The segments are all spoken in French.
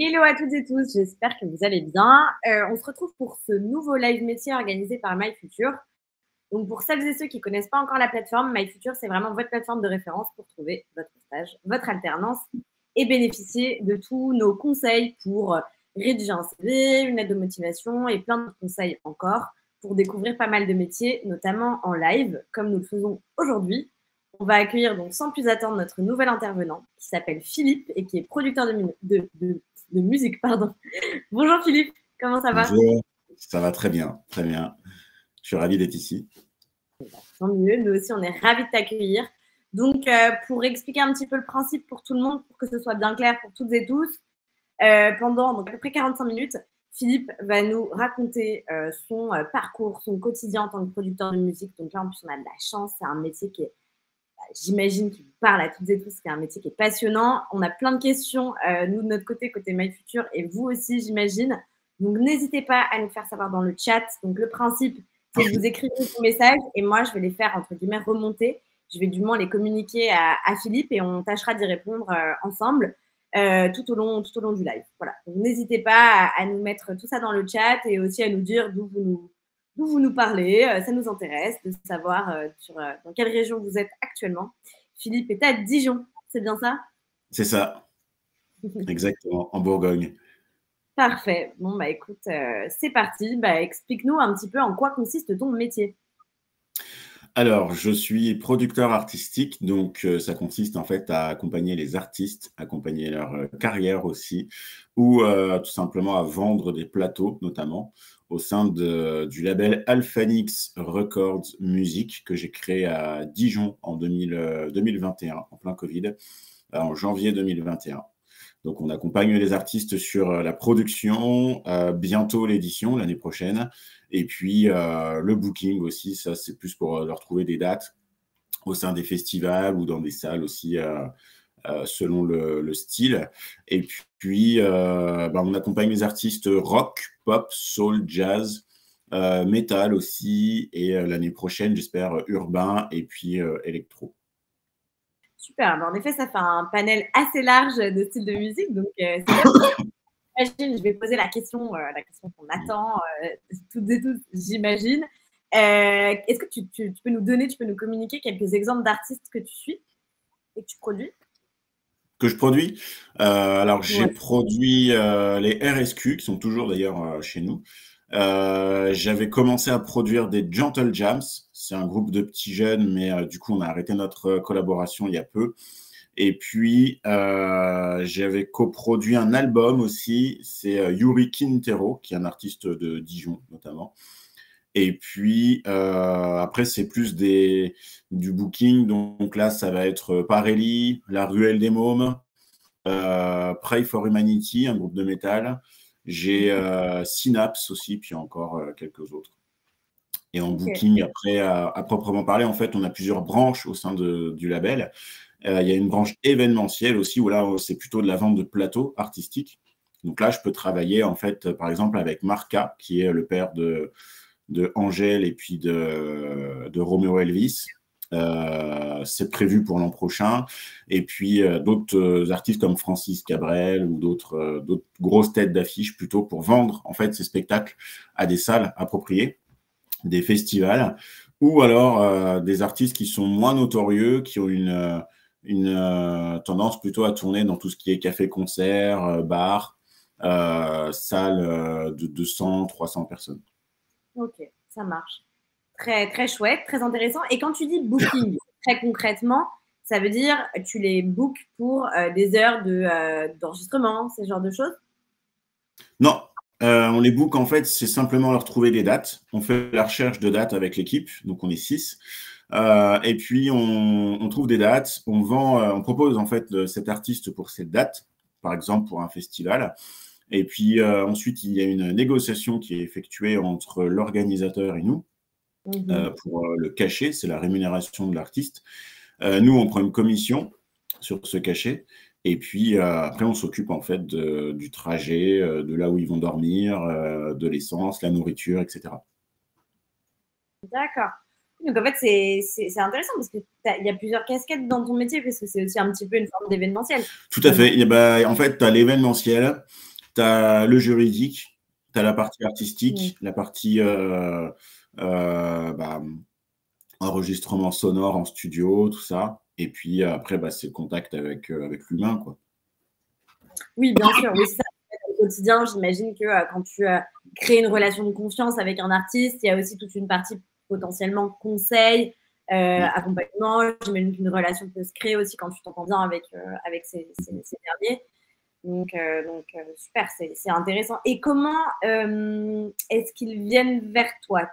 Hello à toutes et tous, j'espère que vous allez bien. On se retrouve pour ce nouveau live métier organisé par MyFuture. Donc pour celles et ceux qui ne connaissent pas encore la plateforme, MyFuture, c'est vraiment votre plateforme de référence pour trouver votre stage, votre alternance et bénéficier de tous nos conseils pour rédiger un CV, une lettre de motivation et plein de conseils encore pour découvrir pas mal de métiers, notamment en live, comme nous le faisons aujourd'hui. On va accueillir donc sans plus attendre notre nouvel intervenant qui s'appelle Philippe et qui est producteur de musique. Pardon. Bonjour Philippe, comment ça va? Bonjour, ça va très bien, très bien. Je suis ravi d'être ici. Tant mieux, nous aussi on est ravis de t'accueillir. Donc pour expliquer un petit peu le principe pour tout le monde, pour que ce soit bien clair pour toutes et tous, pendant donc, à peu près 45 minutes, Philippe va nous raconter son parcours, son quotidien en tant que producteur de musique. Donc là en plus on a de la chance, c'est un métier qui est, j'imagine, qui vous parle à toutes et tous, c'est un métier qui est passionnant. On a plein de questions, nous de notre côté MyFuture, et vous aussi, j'imagine. Donc, n'hésitez pas à nous faire savoir dans le chat. Donc, le principe, c'est que vous écrivez vos messages et moi, je vais les faire, entre guillemets, remonter. Je vais du moins les communiquer à Philippe et on tâchera d'y répondre ensemble tout au long du live. Voilà. Donc, n'hésitez pas à nous mettre tout ça dans le chat et aussi à nous dire d'où vous nous parlez. Ça nous intéresse de savoir dans quelle région vous êtes actuellement. Philippe est à Dijon, c'est bien ça? C'est ça, exactement, en Bourgogne. Parfait. Bon, bah écoute, c'est parti. Bah, explique-nous un petit peu en quoi consiste ton métier. Alors, je suis producteur artistique, donc ça consiste en fait à accompagner les artistes, accompagner leur carrière aussi, ou tout simplement à vendre des plateaux, notamment, au sein du label Alphanix Records Music que j'ai créé à Dijon en 2021, en plein Covid, en janvier 2021. Donc, on accompagne les artistes sur la production, bientôt l'édition l'année prochaine, et puis le booking aussi, ça c'est plus pour leur trouver des dates au sein des festivals ou dans des salles aussi, selon le style. Et puis, on accompagne les artistes rock, pop, soul, jazz, métal aussi, et l'année prochaine, j'espère, urbain et puis électro. Super. Bah, en effet, ça fait un panel assez large de styles de musique. Donc, c'est top. J'imagine, je vais poser la question qu'on attend toutes et tous, j'imagine. Est-ce que tu peux nous communiquer quelques exemples d'artistes que tu suis et que tu produis? Que je produis. Alors, j'ai Ouais. produit les RSQ, qui sont toujours d'ailleurs chez nous. J'avais commencé à produire des Gentle Jams. C'est un groupe de petits jeunes, mais du coup, on a arrêté notre collaboration il y a peu. Et puis, j'avais coproduit un album aussi. C'est Yuri Quintero, qui est un artiste de Dijon, notamment. Et puis, après, c'est plus du booking. Donc là, ça va être Parelli, La Ruelle des Mômes, Pray for Humanity, un groupe de métal. J'ai Synapse aussi, puis encore quelques autres. Et en Ok. booking, après, à proprement parler, en fait, on a plusieurs branches au sein du label. Il y a une branche événementielle aussi, où là, c'est plutôt de la vente de plateaux artistiques. Donc là, je peux travailler, en fait, par exemple, avec Marca, qui est le père de Angèle et puis de Romeo Elvis. C'est prévu pour l'an prochain. Et puis d'autres artistes comme Francis Cabrel ou d'autres grosses têtes d'affiche plutôt pour vendre en fait ces spectacles à des salles appropriées, des festivals, ou alors des artistes qui sont moins notorieux, qui ont une tendance plutôt à tourner dans tout ce qui est café-concert, bar, salle de 200, 300 personnes. Ok, ça marche. Très, très chouette, très intéressant. Et quand tu dis booking, très concrètement, ça veut dire tu les bookes pour des heures d'enregistrement, ce genre de choses? Non, on les book en fait, c'est simplement leur trouver des dates. On fait la recherche de dates avec l'équipe, donc on est 6. Et puis on trouve des dates, on vend, on propose en fait cet artiste pour cette date, par exemple pour un festival. Et puis ensuite, il y a une négociation qui est effectuée entre l'organisateur et nous pour le cachet, c'est la rémunération de l'artiste. Nous, on prend une commission sur ce cachet. Et puis après, on s'occupe en fait du trajet, de là où ils vont dormir, de l'essence, la nourriture, etc. D'accord. Donc en fait, c'est intéressant parce qu'il y a plusieurs casquettes dans ton métier parce que c'est aussi un petit peu une forme d'événementiel. Tout à fait. Et ben, en fait, tu as l'événementiel. Tu as le juridique, tu as la partie artistique, la partie bah, enregistrement sonore en studio, tout ça. Et puis après, bah, c'est le contact avec l'humain, quoi. Oui, bien sûr. Oui, c'est ça. Au quotidien, j'imagine que quand tu crées une relation de confiance avec un artiste, il y a aussi toute une partie potentiellement conseil, accompagnement. J'imagine qu'une relation peut se créer aussi quand tu t'entends bien avec ces derniers. Donc super, c'est intéressant. Et comment est-ce qu'ils viennent vers toi?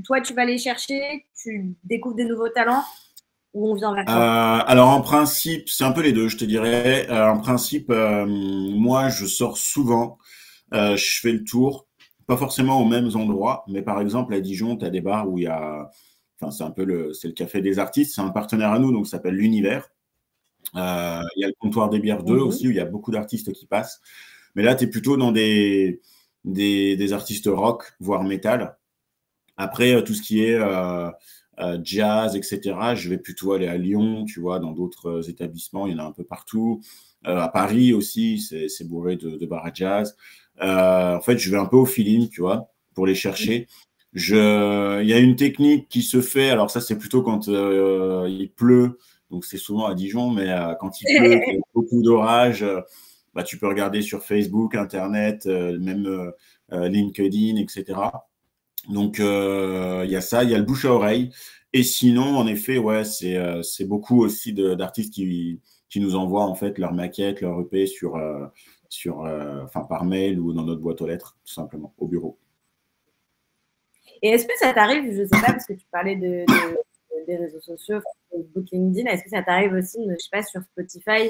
Toi, tu vas les chercher, tu découvres des nouveaux talents ou on vient vers toi? Alors en principe, c'est un peu les deux, je te dirais. En principe, moi, je sors souvent, je fais le tour, pas forcément aux mêmes endroits, mais par exemple à Dijon, tu as des bars où il y a, enfin c'est un peu c'est le café des artistes, c'est un partenaire à nous, donc ça s'appelle l'Univers. Il y a le comptoir des bières 2 aussi, où il y a beaucoup d'artistes qui passent. Mais là, tu es plutôt dans des artistes rock, voire métal. Après, tout ce qui est jazz, etc., je vais plutôt aller à Lyon, tu vois, dans d'autres établissements, il y en a un peu partout. À Paris aussi, c'est bourré de bars à jazz. En fait, je vais un peu au feeling, tu vois, pour les chercher. Il y a une technique qui se fait, alors ça, c'est plutôt quand il pleut, donc c'est souvent à Dijon, mais quand il pleut, qu'il y a beaucoup d'orage, bah, tu peux regarder sur Facebook, Internet, même LinkedIn, etc. Donc, il y a ça, il y a le bouche à oreille. Et sinon, en effet, ouais, c'est beaucoup aussi d'artistes qui nous envoient en fait leurs maquettes, leurs EP enfin, par mail ou dans notre boîte aux lettres, tout simplement, au bureau. Et est-ce que ça t'arrive, je ne sais pas, parce que tu parlais des réseaux sociaux, Facebook, LinkedIn, est-ce que ça t'arrive aussi, je ne sais pas, sur Spotify,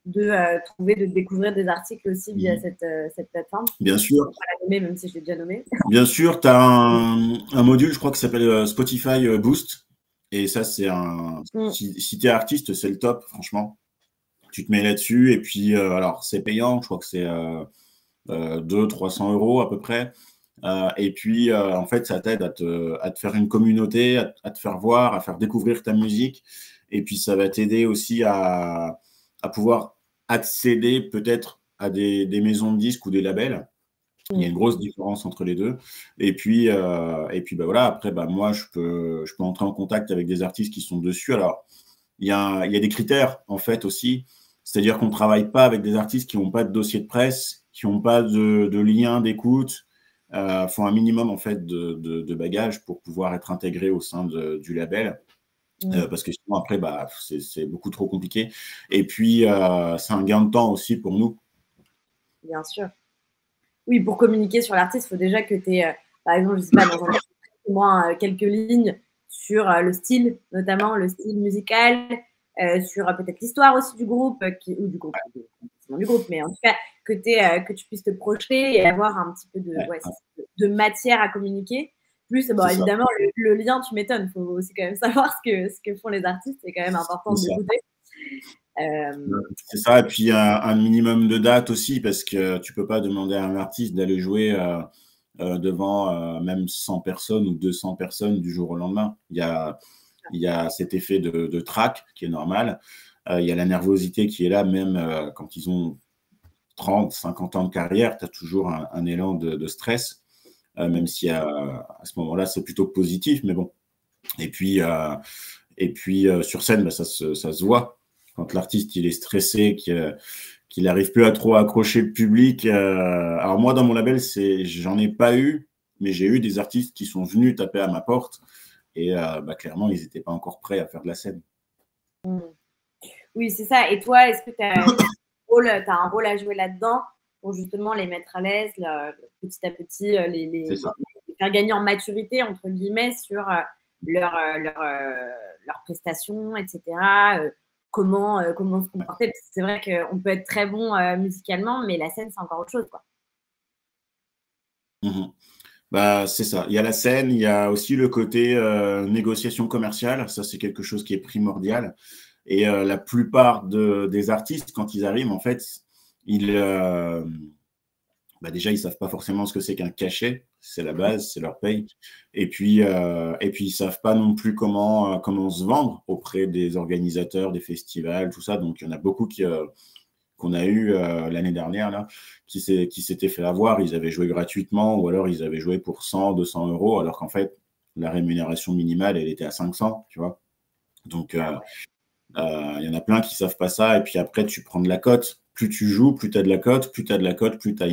de découvrir des articles aussi via cette plateforme? Bien sûr. Je ne vais pas la nommer, même si je l'ai déjà nommée. Bien sûr, tu as un module, je crois, qui s'appelle Spotify Boost. Et ça, c'est si tu es artiste, c'est le top, franchement. Tu te mets là-dessus. Et puis, alors, c'est payant. Je crois que c'est 200-300 € à peu près. Et puis, en fait, ça t'aide à te faire une communauté, à te faire voir, à faire découvrir ta musique. Et puis, ça va t'aider aussi à pouvoir accéder peut-être à des maisons de disques ou des labels. Il y a une grosse différence entre les deux. Et puis bah voilà, après, bah, moi, je peux entrer en contact avec des artistes qui sont dessus. Alors, il y a des critères, en fait, aussi. C'est-à-dire qu'on ne travaille pas avec des artistes qui n'ont pas de dossier de presse, qui n'ont pas de lien d'écoute, font un minimum, en fait, de bagages pour pouvoir être intégrés au sein du label. Parce que sinon, après, bah, c'est beaucoup trop compliqué. Et puis, c'est un gain de temps aussi pour nous. Bien sûr. Oui, pour communiquer sur l'artiste, il faut déjà que tu aies, par exemple, je ne sais pas, dans un au moins quelques lignes sur le style, notamment le style musical, sur peut-être l'histoire aussi du groupe, ou du groupe, mais en tout cas, que tu puisses te projeter et avoir un petit peu de matière à communiquer. Plus, bon, évidemment, le lien, tu m'étonnes, il faut aussi quand même savoir ce que font les artistes, c'est quand même important d'écouter. C'est ça, et puis un minimum de date aussi, parce que tu peux pas demander à un artiste d'aller jouer devant même 100 personnes ou 200 personnes du jour au lendemain. Il y a cet effet de trac qui est normal. Il y a la nervosité qui est là, même quand ils ont 30, 50 ans de carrière, tu as toujours un élan de stress, même si à ce moment-là, c'est plutôt positif, mais bon. Et puis sur scène, bah, ça se voit. Quand l'artiste il est stressé, qu'il n'arrive plus à trop accrocher le public. Alors moi, dans mon label, j'en ai pas eu, mais j'ai eu des artistes qui sont venus taper à ma porte et bah, clairement, ils n'étaient pas encore prêts à faire de la scène. Oui, c'est ça. Et toi, est-ce que tu as un rôle à jouer là-dedans pour justement les mettre à l'aise, petit à petit, les faire gagner en maturité, entre guillemets, sur leurs prestations, etc. Comment se comporter. Parce que c'est vrai qu'on peut être très bon musicalement, mais la scène, c'est encore autre chose, quoi. Bah, c'est ça. Il y a la scène, il y a aussi le côté négociation commerciale. Ça, c'est quelque chose qui est primordial. Et la plupart des artistes, quand ils arrivent, en fait, bah déjà, ils savent pas forcément ce que c'est qu'un cachet. C'est la base, c'est leur paye. Et puis ils savent pas non plus comment se vendre auprès des organisateurs, des festivals, tout ça. Donc, il y en a beaucoup qui qu'on a eu l'année dernière, là, qui s'étaient fait avoir. Ils avaient joué gratuitement ou alors ils avaient joué pour 100, 200 euros, alors qu'en fait, la rémunération minimale, elle était à 500, tu vois. Donc, il y en a plein qui savent pas ça. Et puis après, tu prends de la cote. Plus tu joues, plus tu as de la cote. Plus tu as de la cote, plus tu as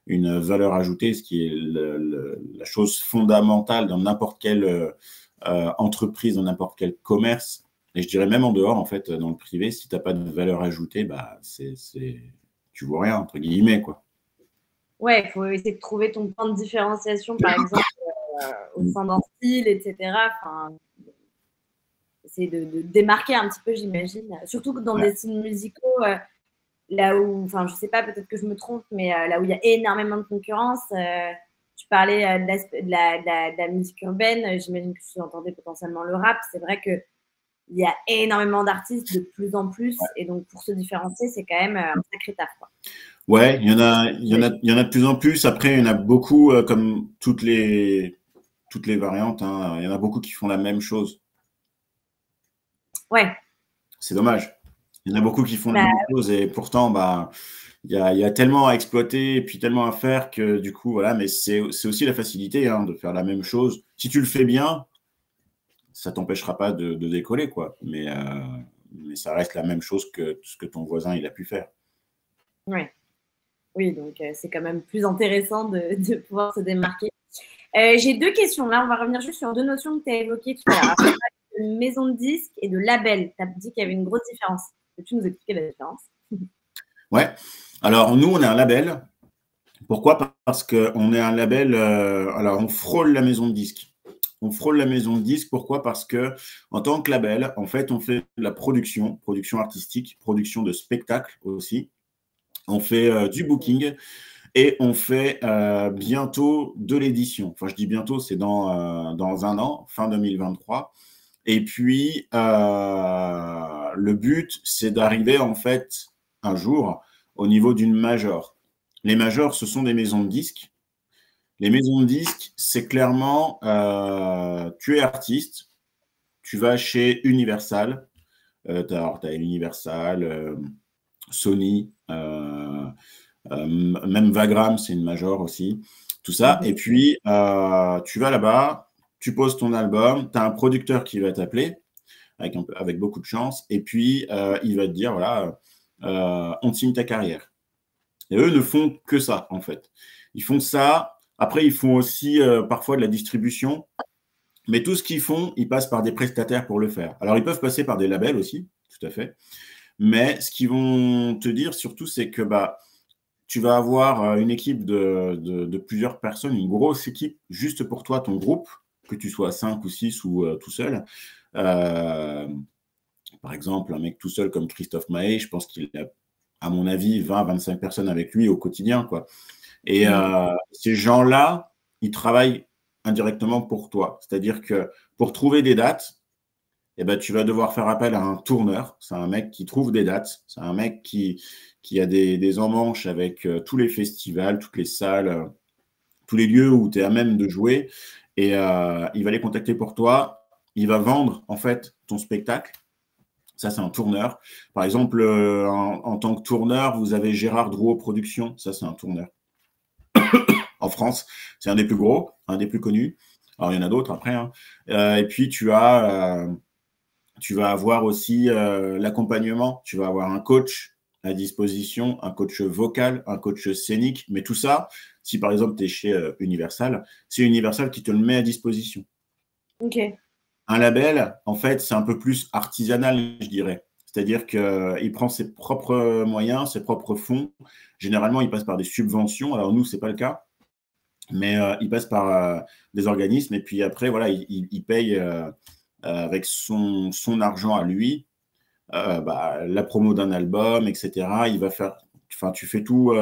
une valeur ajoutée, ce qui est la chose fondamentale dans n'importe quelle entreprise, dans n'importe quel commerce. Et je dirais même en dehors, en fait, dans le privé, si tu n'as pas de valeur ajoutée, bah, tu vaux rien, entre guillemets, quoi. Ouais, il faut essayer de trouver ton point de différenciation, par exemple, au sein d'un style, etc. Enfin, essayer de démarquer un petit peu, j'imagine. Surtout que dans des styles musicaux, là où, enfin, je sais pas, peut-être que je me trompe, mais là où il y a énormément de concurrence, tu parlais de la musique urbaine, j'imagine que tu entendais potentiellement le rap. C'est vrai qu'il y a énormément d'artistes de plus en plus, et donc pour se différencier, c'est quand même un sacré taf, quoi. Ouais, il y en a de plus en plus. Après, il y en a beaucoup, comme toutes les variantes, hein, il y en a beaucoup qui font la même chose. Ouais. C'est dommage. Il y en a beaucoup qui font la même chose et pourtant, bah, il y a tellement à exploiter et puis tellement à faire que du coup, voilà, mais c'est aussi la facilité, hein, de faire la même chose. Si tu le fais bien, ça t'empêchera pas de décoller, quoi. Mais ça reste la même chose que ce que ton voisin il a pu faire. Ouais. Oui, donc c'est quand même plus intéressant de pouvoir se démarquer. J'ai deux questions. Là, on va revenir juste sur deux notions que tu as évoquées tout à l'heure. De maison de disque et de label. Tu as dit qu'il y avait une grosse différence. Peux-tu nous expliquer la différence? Ouais. Alors, nous, on est un label. Pourquoi? Parce qu'on est un label. Alors, on frôle la maison de disque. On frôle la maison de disque. Pourquoi? Parce que en tant que label, en fait, on fait de la production artistique, production de spectacles aussi. On fait du booking et on fait bientôt de l'édition. Enfin, je dis bientôt, c'est dans un an, fin 2023. Et puis, le but, c'est d'arriver en fait un jour au niveau d'une major. Les majors, ce sont des maisons de disques. Les maisons de disques, c'est clairement, tu es artiste, tu vas chez Universal, tu as Universal, Sony, même Vagram, c'est une major aussi, tout ça. Et puis, tu vas là-bas, tu poses ton album, tu as un producteur qui va t'appeler avec beaucoup de chance, et puis il va te dire, voilà, on te signe ta carrière. Et eux ne font que ça, en fait. Ils font ça. Après, ils font aussi parfois de la distribution. Mais tout ce qu'ils font, ils passent par des prestataires pour le faire. Alors, ils peuvent passer par des labels aussi, tout à fait. Mais ce qu'ils vont te dire surtout, c'est que bah, tu vas avoir une équipe de plusieurs personnes, une grosse équipe juste pour toi, ton groupe, que tu sois 5 ou 6 ou tout seul. Par exemple, un mec tout seul comme Christophe Mahé, je pense qu'il a, à mon avis, 20-25 personnes avec lui au quotidien, quoi. Et ces gens-là, ils travaillent indirectement pour toi. C'est-à-dire que pour trouver des dates, eh ben, tu vas devoir faire appel à un tourneur. C'est un mec qui trouve des dates. C'est un mec qui a des emmanches avec tous les festivals, toutes les salles, tous les lieux où tu es à même de jouer. Et il va les contacter pour toi. Il va vendre, en fait, ton spectacle. Ça, c'est un tourneur. Par exemple, en tant que tourneur, vous avez Gérard Drouot Productions. Ça, c'est un tourneur. En France, c'est un des plus gros, un des plus connus. Alors, il y en a d'autres après, hein. Et puis, tu vas avoir aussi l'accompagnement. Tu vas avoir un coach à disposition, un coach vocal, un coach scénique. Mais tout ça, si par exemple, tu es chez Universal, c'est Universal qui te le met à disposition. Ok. Un label, en fait, c'est un peu plus artisanal, je dirais. C'est-à-dire qu'il prend ses propres moyens, ses propres fonds. Généralement, il passe par des subventions. Alors, nous, ce n'est pas le cas. Mais il passe par des organismes et puis après, voilà, il paye avec son argent à lui bah, la promo d'un album, etc. Il va faire, enfin, tu fais tout,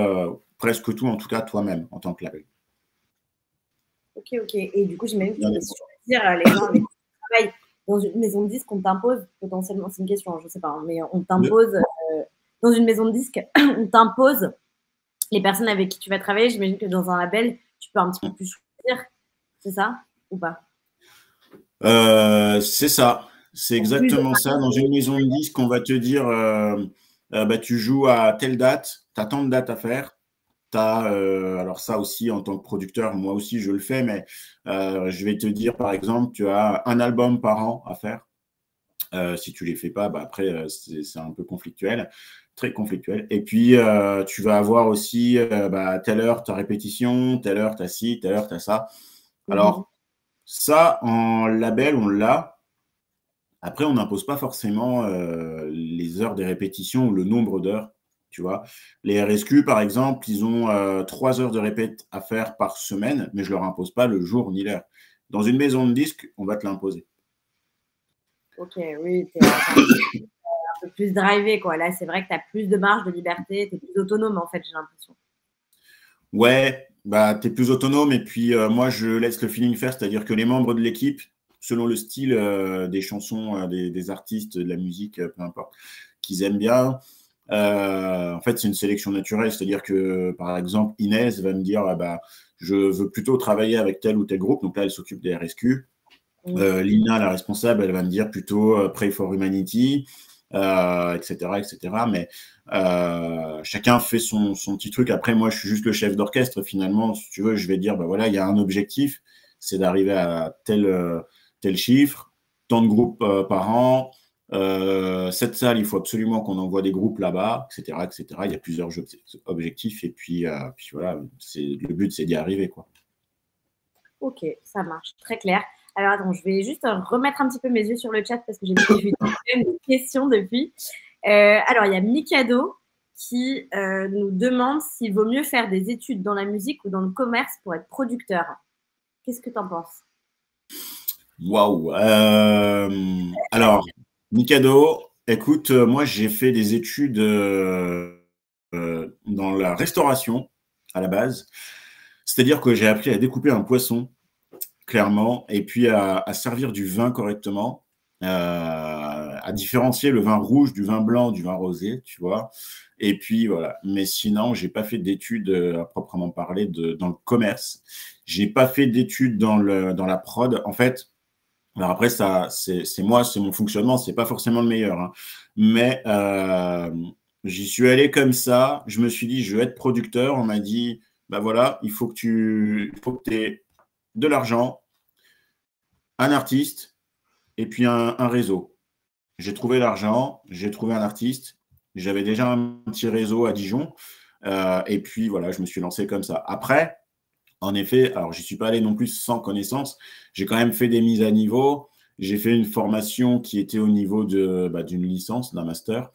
presque tout, en tout cas, toi-même, en tant que label. Ok. Et du coup, j'imagine que si tu veux dire, les gens avec qui tu travailles dans une maison de disque, on t'impose potentiellement, c'est une question, je ne sais pas, hein, mais on t'impose dans une maison de disque, on t'impose les personnes avec qui tu vas travailler. J'imagine que dans un label, tu peux un petit peu plus choisir, c'est ça ou pas? C'est ça, c'est exactement ça. Dans une maison de disque, on va te dire bah, tu joues à telle date, tu as tant de dates à faire. Alors ça aussi, en tant que producteur, moi aussi, je le fais, mais je vais te dire, par exemple, tu as un album par an à faire. Si tu les fais pas, bah, après, c'est un peu conflictuel, très conflictuel. Et puis, tu vas avoir aussi, bah, telle heure, ta répétition, telle heure, tu as ci, telle heure, tu as ça. Alors, ça, en label, on l'a. Après, on n'impose pas forcément les heures des répétitions ou le nombre d'heures, tu vois. Les RSQ, par exemple, ils ont 3 heures de répète à faire par semaine, mais je ne leur impose pas le jour ni l'heure. Dans une maison de disques, on va te l'imposer. Ok, oui, tu es un peu plus drivé, quoi. Là, c'est vrai que tu as plus de marge de liberté, tu es plus autonome, en fait, j'ai l'impression. Ouais, bah, tu es plus autonome et puis moi, je laisse le feeling faire, c'est-à-dire que les membres de l'équipe, selon le style des chansons, des artistes, de la musique, peu importe, qu'ils aiment bien, en fait, c'est une sélection naturelle, c'est-à-dire que, par exemple, Inès va me dire, ah bah, je veux plutôt travailler avec tel ou tel groupe, donc là, elle s'occupe des RSQ. Lina, la responsable, elle va me dire plutôt Pray for Humanity, etc., etc. Mais chacun fait son petit truc. Après, moi, je suis juste le chef d'orchestre. Finalement, si tu veux, je vais dire, bah voilà, il y a un objectif, c'est d'arriver à tel chiffre, tant de groupes par an. Cette salle, il faut absolument qu'on envoie des groupes là-bas, etc., etc. Il y a plusieurs objectifs. Et puis voilà, le but, c'est d'y arriver, quoi. Ok, ça marche, très clair. Alors attends, je vais juste remettre un petit peu mes yeux sur le chat parce que j'ai vu une question depuis. Alors, il y a Mikado qui nous demande s'il vaut mieux faire des études dans la musique ou dans le commerce pour être producteur. Qu'est-ce que tu en penses? Waouh. Alors, Mikado, écoute, moi j'ai fait des études dans la restauration à la base. C'est-à-dire que j'ai appris à découper un poisson, clairement, et puis à servir du vin correctement, à différencier le vin rouge du vin blanc du vin rosé, tu vois. Et puis voilà. Mais sinon, j'ai pas fait d'études à proprement parler dans le commerce. J'ai pas fait d'études dans la prod. En fait, alors après, ça, c'est moi, c'est mon fonctionnement, c'est pas forcément le meilleur, hein. Mais j'y suis allé comme ça. Je me suis dit, je veux être producteur. On m'a dit, bah voilà, il faut que tu aies de l'argent, un artiste et puis un réseau. J'ai trouvé l'argent, j'ai trouvé un artiste. J'avais déjà un petit réseau à Dijon. Et puis voilà, je me suis lancé comme ça. Après, en effet, alors j'y suis pas allé non plus sans connaissance. J'ai quand même fait des mises à niveau. J'ai fait une formation qui était au niveau d'une licence, d'un master.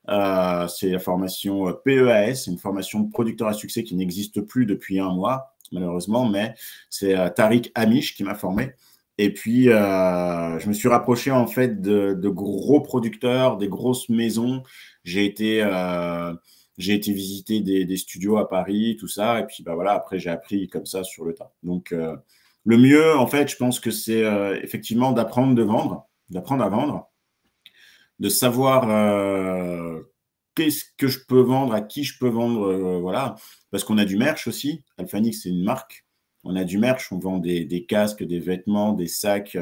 C'est la formation PEAS, une formation de producteur à succès qui n'existe plus depuis un mois, malheureusement, mais c'est Tariq Amish qui m'a formé. Et puis, je me suis rapproché en fait de gros producteurs, des grosses maisons. J'ai été, euh, j'ai été visiter des studios à Paris, tout ça. Et puis, bah voilà, après, j'ai appris comme ça sur le tas. Donc, le mieux, en fait, je pense que c'est effectivement d'apprendre à vendre, de savoir qu'est-ce que je peux vendre, à qui je peux vendre, voilà. Parce qu'on a du merch aussi. Alphanix, c'est une marque. On a du merch, on vend des casques, des vêtements, des sacs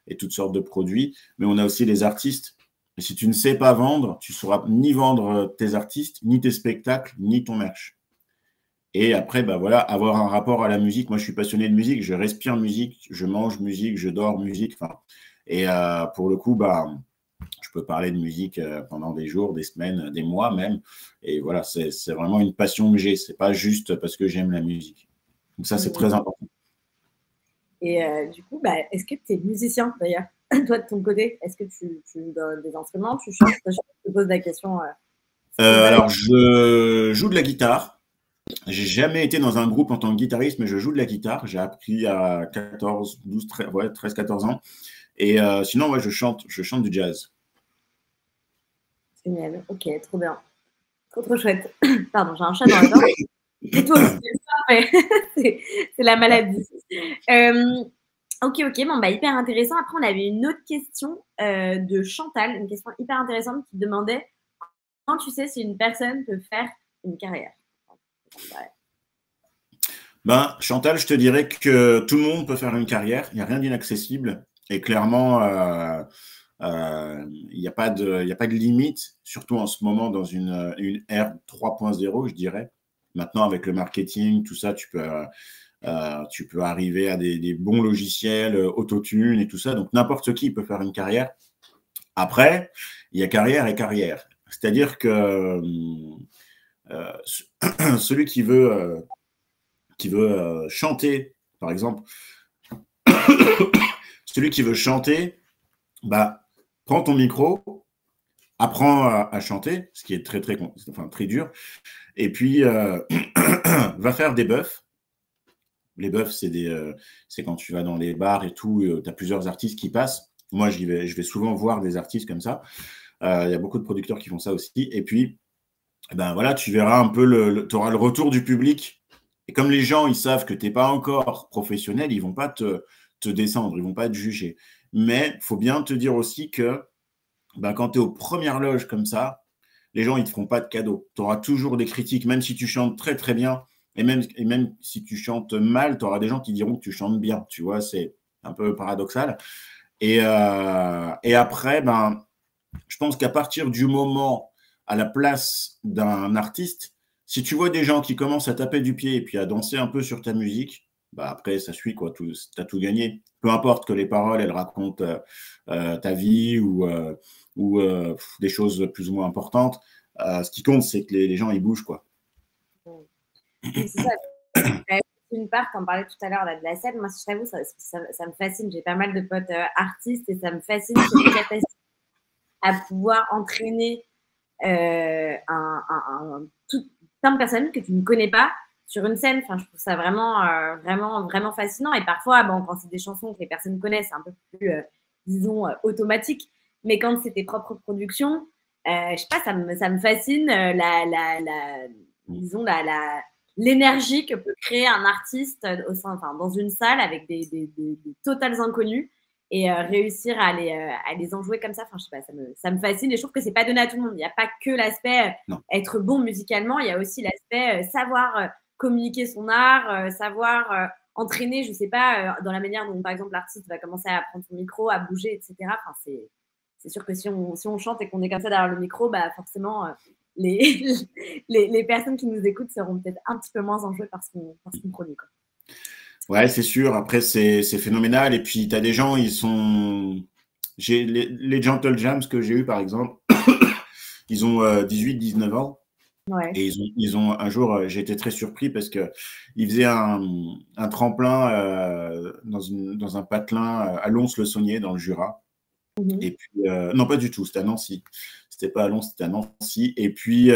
et toutes sortes de produits. Mais on a aussi les artistes. Et si tu ne sais pas vendre, tu ne sauras ni vendre tes artistes, ni tes spectacles, ni ton merch. Et après, bah voilà, avoir un rapport à la musique. Moi, je suis passionné de musique, je respire musique, je mange musique, je dors musique. Enfin, et pour le coup, bah, je peux parler de musique pendant des jours, des semaines, des mois même. Et voilà, c'est vraiment une passion que j'ai. C'est pas juste parce que j'aime la musique. Donc ça, c'est très important. Et du coup, bah, est-ce que tu es musicien d'ailleurs? Toi, de ton côté, est-ce que tu joues des instruments? Tu chantes? Je te pose la question. Alors, je joue de la guitare. J'ai jamais été dans un groupe en tant que guitariste, mais je joue de la guitare. J'ai appris à 14, 12, 13, ouais, 13, 14 ans. Et sinon, ouais, je chante du jazz. Génial. Ok, trop bien. Trop, trop chouette. Pardon, j'ai un chat dans la gorge. Et toi aussi, c'est la maladie. Ok, ok, bon, bah, hyper intéressant. Après, on avait une autre question de Chantal, une question hyper intéressante qui demandait comment tu sais si une personne peut faire une carrière? Ben, Chantal, je te dirais que tout le monde peut faire une carrière. Il n'y a rien d'inaccessible. Et clairement, Il n'y a pas de limite, surtout en ce moment dans une ère 3.0, je dirais. Maintenant, avec le marketing, tout ça, tu peux arriver à des bons logiciels, autotune et tout ça. Donc, n'importe qui peut faire une carrière. Après, il y a carrière et carrière. C'est-à-dire que celui qui veut chanter, par exemple, celui qui veut chanter, bah, prends ton micro, apprends à chanter, ce qui est très dur, et puis va faire des buffs. Les buffs, c'est quand tu vas dans les bars et tout, tu as plusieurs artistes qui passent. Moi, je vais souvent voir des artistes comme ça. Il y a beaucoup de producteurs qui font ça aussi. Et puis, ben voilà, tu verras un peu, tu auras le retour du public. Et comme les gens, ils savent que tu n'es pas encore professionnel, ils ne vont pas te descendre, ils ne vont pas te juger. Mais il faut bien te dire aussi que ben, quand tu es aux premières loges comme ça, les gens, ils ne te feront pas de cadeaux. Tu auras toujours des critiques, même si tu chantes très, très bien. Et même si tu chantes mal, tu auras des gens qui diront que tu chantes bien. Tu vois, c'est un peu paradoxal. Et après, ben, je pense qu'à partir du moment à la place d'un artiste, si tu vois des gens qui commencent à taper du pied et puis à danser un peu sur ta musique, bah après, ça suit, quoi. Tu as tout gagné. Peu importe que les paroles, elles racontent ta vie ou des choses plus ou moins importantes. Ce qui compte, c'est que les gens, ils bougent, quoi. Oui, c'est ça. Une part, quand on parlait tout à l'heure de la scène, moi, je t'avoue, ça me fascine. J'ai pas mal de potes artistes et ça me fascine cette capacité à pouvoir entraîner plein de personnes que tu ne connais pas sur une scène. Enfin, je trouve ça vraiment fascinant. Et parfois, bon, quand c'est des chansons que les personnes connaissent, c'est un peu plus, disons, automatique. Mais quand c'est tes propres productions, je sais pas, ça me fascine disons, l'énergie que peut créer un artiste dans une salle avec des totales inconnus et réussir à les enjouer comme ça. Enfin, je sais pas, ça me fascine et je trouve que c'est pas donné à tout le monde. Il n'y a pas que l'aspect être bon musicalement, il y a aussi l'aspect savoir communiquer son art, savoir entraîner, je sais pas, dans la manière dont, par exemple, l'artiste va commencer à prendre son micro, à bouger, etc. Enfin, c'est sûr que si on chante et qu'on est comme ça derrière le micro, bah forcément, les personnes qui nous écoutent seront peut-être un petit peu moins enjouées par ce qu'on produit, quoi. Ouais, c'est sûr. Après, c'est phénoménal. Et puis, tu as des gens, ils sont. Les Gentle Jams que j'ai eu, par exemple, ils ont 18-19 ans. Ouais. Et un jour, j'ai été très surpris parce qu'ils faisaient un tremplin dans un patelin à Lons-le-Saunier, dans le Jura. Mm-hmm. Et puis, non, pas du tout, c'était à Nancy. C'était pas à Lons, c'était à Nancy. Et puis,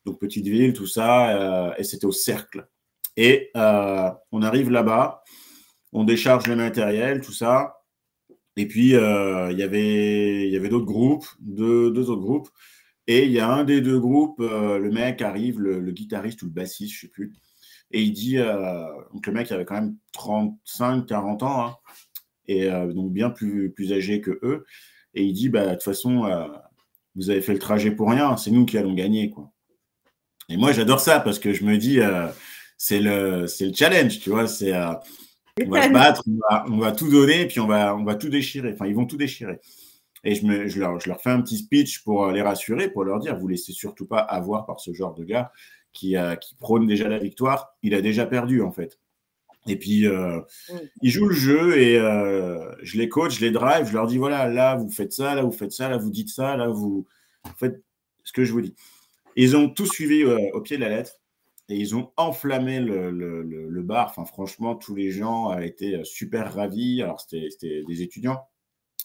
donc, petite ville, tout ça, et c'était au Cercle. Et on arrive là-bas, on décharge le matériel, tout ça. Et puis, il y avait d'autres groupes, deux autres groupes. Et il y a un des deux groupes, le mec arrive, le guitariste ou le bassiste, je ne sais plus. Et il dit, donc le mec avait quand même 35, 40 ans, hein, et donc bien plus âgé que eux. Et il dit, bah, de toute façon, vous avez fait le trajet pour rien, c'est nous qui allons gagner, quoi. Et moi, j'adore ça parce que je me dis, c'est le challenge, tu vois. On va se battre, on va tout donner, et puis on va tout déchirer. Enfin, ils vont tout déchirer. Et je leur fais un petit speech pour les rassurer, pour leur dire, vous laissez surtout pas avoir par ce genre de gars qui prône déjà la victoire. Il a déjà perdu, en fait. Et puis, ils jouent le jeu et je les coach, je les drive, je leur dis, voilà, là, vous faites ça, là, vous faites ça, là, vous dites ça, là, vous faites ce que je vous dis. Ils ont tout suivi au pied de la lettre et ils ont enflammé le bar. Enfin, franchement, tous les gens étaient super ravis. Alors, c'était des étudiants.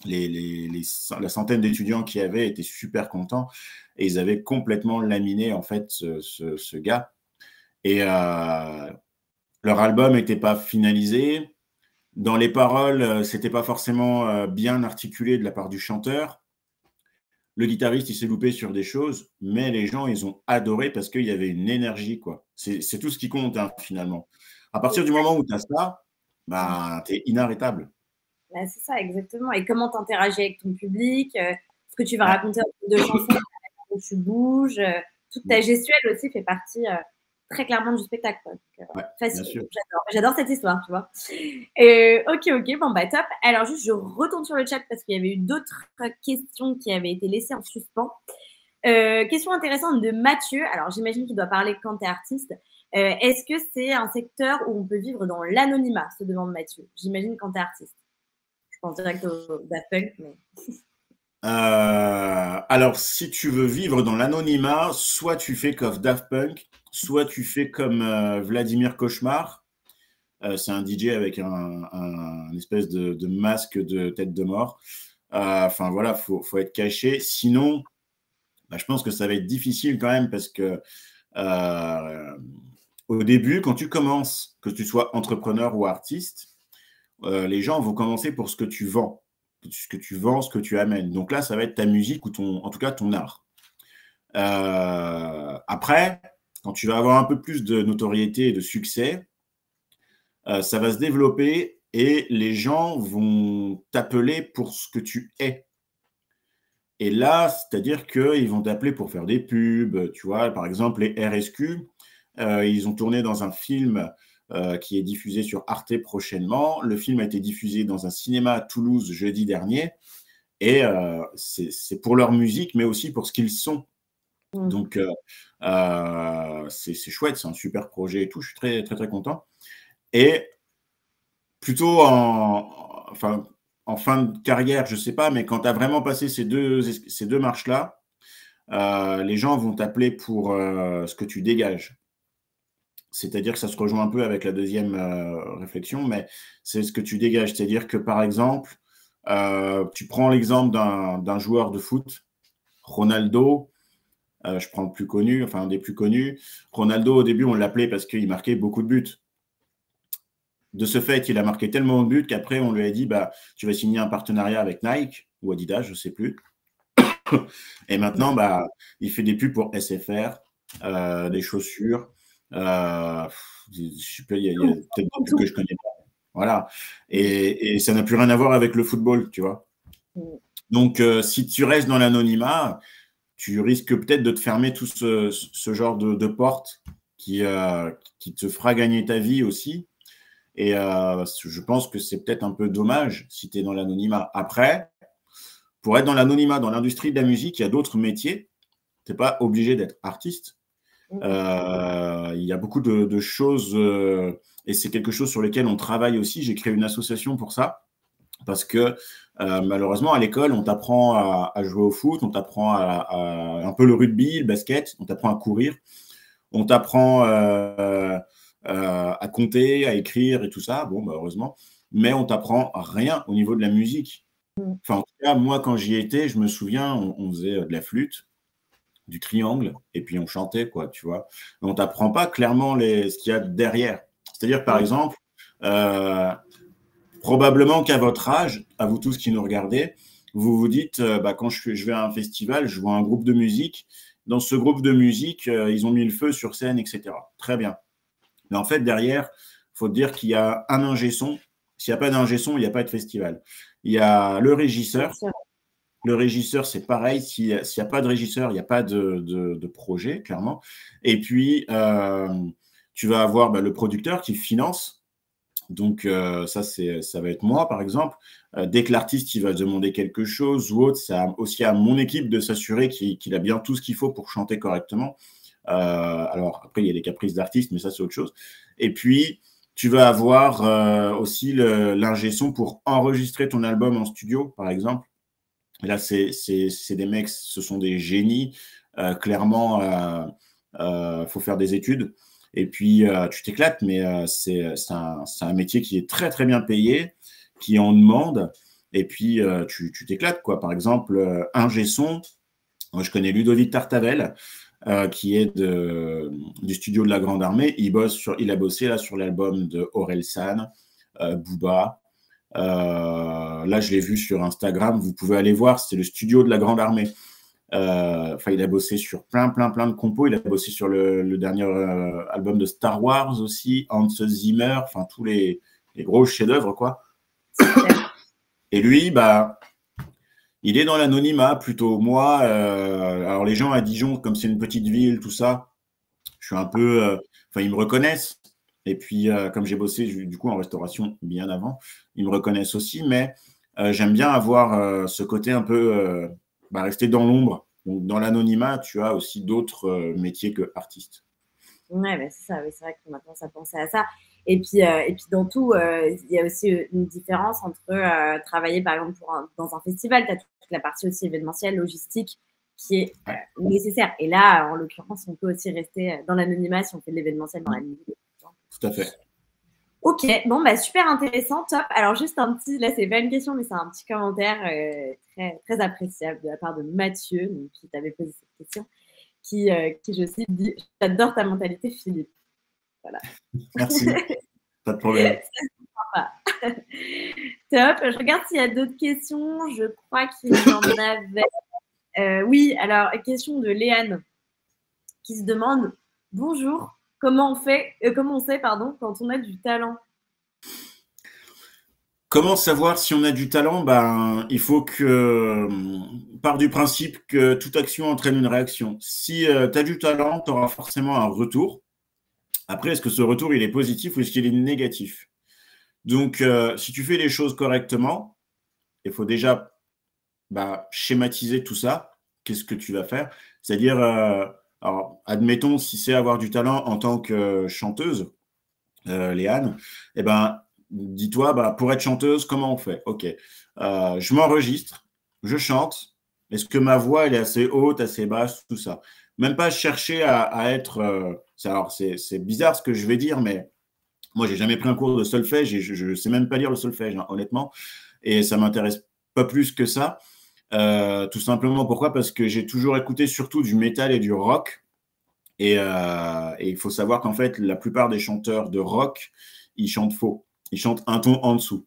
La centaine d'étudiants qu'il y avait étaient super contents et ils avaient complètement laminé, en fait, ce gars. Et leur album n'était pas finalisé. Dans les paroles, c'était pas forcément bien articulé de la part du chanteur. Le guitariste, il s'est loupé sur des choses, mais les gens, ils ont adoré parce qu'il y avait une énergie, quoi. C'est tout ce qui compte, hein, finalement. À partir du moment où tu as ça, bah, tu es inarrêtable. Bah, c'est ça, exactement. Et comment tu interagis avec ton public, ce que tu vas raconter en de chansons, où tu bouges, toute ta gestuelle aussi fait partie très clairement du spectacle. Quoi. Donc, Ouais, bien facile. sûr. J'adore cette histoire, tu vois. Ok, bon, bah top. Alors, juste, je retourne sur le chat parce qu'il y avait eu d'autres questions qui avaient été laissées en suspens. Question intéressante de Mathieu. Alors, j'imagine qu'il doit parler quand tu es artiste. Est-ce que c'est un secteur où on peut vivre dans l'anonymat, se demande Mathieu. J'imagine quand tu es artiste. Je pense direct au Daft Punk, mais... Alors, si tu veux vivre dans l'anonymat, soit tu fais comme Daft Punk, soit tu fais comme Vladimir Cauchemar. C'est un DJ avec un espèce de masque de tête de mort. Enfin, voilà, faut être caché. Sinon, bah, je pense que ça va être difficile quand même parce que au début, quand tu commences, que tu sois entrepreneur ou artiste, les gens vont commencer pour ce que tu vends, ce que tu amènes. Donc là, ça va être ta musique ou en tout cas ton art. Après, quand tu vas avoir un peu plus de notoriété et de succès, ça va se développer et les gens vont t'appeler pour ce que tu es. Et là, c'est-à-dire qu'ils vont t'appeler pour faire des pubs, tu vois, par exemple, les RSQ, ils ont tourné dans un film qui est diffusé sur Arte prochainement. Le film a été diffusé dans un cinéma à Toulouse jeudi dernier. Et c'est pour leur musique, mais aussi pour ce qu'ils sont. Donc, c'est chouette, c'est un super projet et tout. Je suis très, très, très content. Et plutôt en fin de carrière, je ne sais pas, mais quand tu as vraiment passé ces deux marches-là, les gens vont t'appeler pour ce que tu dégages. C'est-à-dire que ça se rejoint un peu avec la deuxième réflexion, mais c'est ce que tu dégages. C'est-à-dire que, par exemple, tu prends l'exemple d'un joueur de foot, Ronaldo, je prends le plus connu, enfin un des plus connus. Ronaldo, au début, on l'appelait parce qu'il marquait beaucoup de buts. De ce fait, il a marqué tellement de buts qu'après, on lui a dit, bah, tu vas signer un partenariat avec Nike ou Adidas, je ne sais plus. Et maintenant, bah, il fait des pubs pour SFR, des chaussures. Je sais pas, il y a peut-être des pubs que je connais pas. Voilà. Et ça n'a plus rien à voir avec le football, tu vois. Donc, si tu restes dans l'anonymat, tu risques peut-être de te fermer tout ce genre de porte qui te fera gagner ta vie aussi. Et je pense que c'est peut-être un peu dommage si tu es dans l'anonymat. Après, pour être dans l'anonymat, dans l'industrie de la musique, il y a d'autres métiers. Tu n'es pas obligé d'être artiste. Il y a beaucoup de choses et c'est quelque chose sur lequel on travaille aussi. J'ai créé une association pour ça parce que malheureusement, à l'école, on t'apprend à jouer au foot, on t'apprend à un peu le rugby, le basket, on t'apprend à courir, on t'apprend à compter, à écrire et tout ça. Bon, bah, heureusement. Mais on t'apprend rien au niveau de la musique. Enfin, en tout cas, moi, quand j'y étais, je me souviens, on faisait de la flûte, du triangle, et puis on chantait, quoi, tu vois. Mais on t'apprend pas clairement ce qu'il y a derrière. C'est-à-dire, par exemple, probablement qu'à votre âge, à vous tous qui nous regardez, vous vous dites, bah, quand je vais à un festival, je vois un groupe de musique. Dans ce groupe de musique, ils ont mis le feu sur scène, etc. Très bien. Mais en fait, derrière, il faut dire qu'il y a un ingé son. S'il n'y a pas d'ingé son, il n'y a pas de festival. Il y a le régisseur. Le régisseur, c'est pareil. S'il n'y a pas de régisseur, il n'y a pas de projet, clairement. Et puis, tu vas avoir le producteur qui finance. Donc, ça va être moi, par exemple. Dès que l'artiste il va demander quelque chose ou autre, c'est aussi à mon équipe de s'assurer qu'il a bien tout ce qu'il faut pour chanter correctement. Alors, après, il y a les caprices d'artistes, mais ça, c'est autre chose. Et puis, tu vas avoir aussi l'ingé son pour enregistrer ton album en studio, par exemple. Et là, c'est des mecs, ce sont des génies. Clairement, faut faire des études. Et puis, tu t'éclates, mais c'est un métier qui est très, très bien payé, qui en demande. Et puis, tu t'éclates, quoi. Par exemple, ingé son, moi, je connais Ludovic Tartavel, qui est du studio de la Grande Armée. Il a bossé là sur l'album de Orelsan, Booba. Là, je l'ai vu sur Instagram. Vous pouvez aller voir. C'est le studio de la Grande Armée. Il a bossé sur plein de compos. Il a bossé sur le dernier album de Star Wars aussi, Hans Zimmer. Enfin, tous les gros chefs-d'œuvre, quoi. Et lui, bah, il est dans l'anonymat plutôt. Moi, alors les gens à Dijon, comme c'est une petite ville, tout ça, je suis un peu enfin, ils me reconnaissent. Et puis, comme j'ai bossé du coup en restauration bien avant, ils me reconnaissent aussi. Mais j'aime bien avoir ce côté un peu rester dans l'ombre. Donc, dans l'anonymat, tu as aussi d'autres métiers que artiste. Ouais, bah, c'est ça, oui, c'est vrai qu'on a tendance à penser à ça. Et puis dans tout, il y a aussi une différence entre travailler, par exemple, dans un festival. Tu as toute la partie aussi événementielle, logistique, qui est nécessaire. Et là, en l'occurrence, on peut aussi rester dans l'anonymat si on fait de l'événementiel dans la musique. Tout à fait. Ok, bon, bah, super intéressant, top. Alors, juste un petit, là, c'est pas une question, mais c'est un petit commentaire très, très appréciable de la part de Mathieu, donc, qui t'avait posé cette question, qui je cite, dit « J'adore ta mentalité, Philippe ». Voilà. Merci, pas de problème. Top. Je regarde s'il y a d'autres questions. Je crois qu'il y en avait. Oui, alors, question de Léane qui se demande « Bonjour, comment on sait, pardon, quand on a du talent ?» Comment savoir si on a du talent? Il faut que part du principe que toute action entraîne une réaction. Si tu as du talent, tu auras forcément un retour. Après, est-ce que ce retour, il est positif ou est-ce qu'il est négatif? Donc, si tu fais les choses correctement, il faut déjà schématiser tout ça. Qu'est-ce que tu vas faire? C'est-à-dire, alors, admettons, si c'est avoir du talent en tant que chanteuse, Léane, eh ben, dis-toi, pour être chanteuse, comment on fait? Ok, je m'enregistre, je chante. Est-ce que ma voix, elle est assez haute, assez basse, tout ça? Même pas chercher à être… alors, c'est bizarre ce que je vais dire, mais moi, j'ai jamais pris un cours de solfège et je ne sais même pas lire le solfège, hein, honnêtement. Et ça m'intéresse pas plus que ça. Tout simplement, pourquoi? Parce que j'ai toujours écouté surtout du métal et du rock. Et il faut savoir qu'en fait, la plupart des chanteurs de rock, ils chantent faux. Ils chantent un ton en dessous.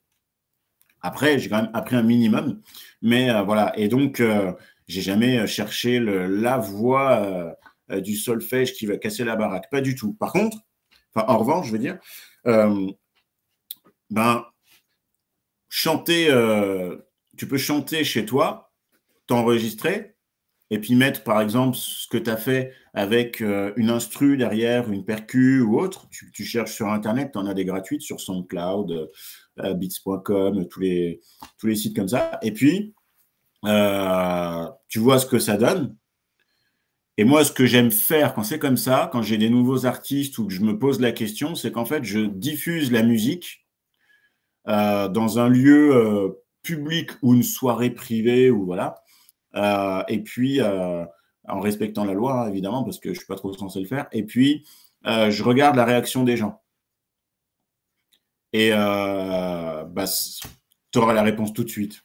Après, j'ai quand même appris un minimum. Mais voilà. Et donc, j'ai jamais cherché la voix du solfège qui va casser la baraque. Pas du tout. Par contre, en revanche, je veux dire, chanter, tu peux chanter chez toi, t'enregistrer, et puis mettre, par exemple, ce que tu as fait avec une instru derrière, une percu ou autre. Tu cherches sur Internet, tu en as des gratuites sur SoundCloud, beats.com, tous les sites comme ça. Et puis, tu vois ce que ça donne. Et moi, ce que j'aime faire quand c'est comme ça, quand j'ai des nouveaux artistes ou que je me pose la question, c'est qu'en fait, je diffuse la musique dans un lieu public ou une soirée privée ou voilà. Et puis, en respectant la loi, hein, évidemment, parce que je ne suis pas trop censé le faire. Et puis, je regarde la réaction des gens. Et tu auras la réponse tout de suite.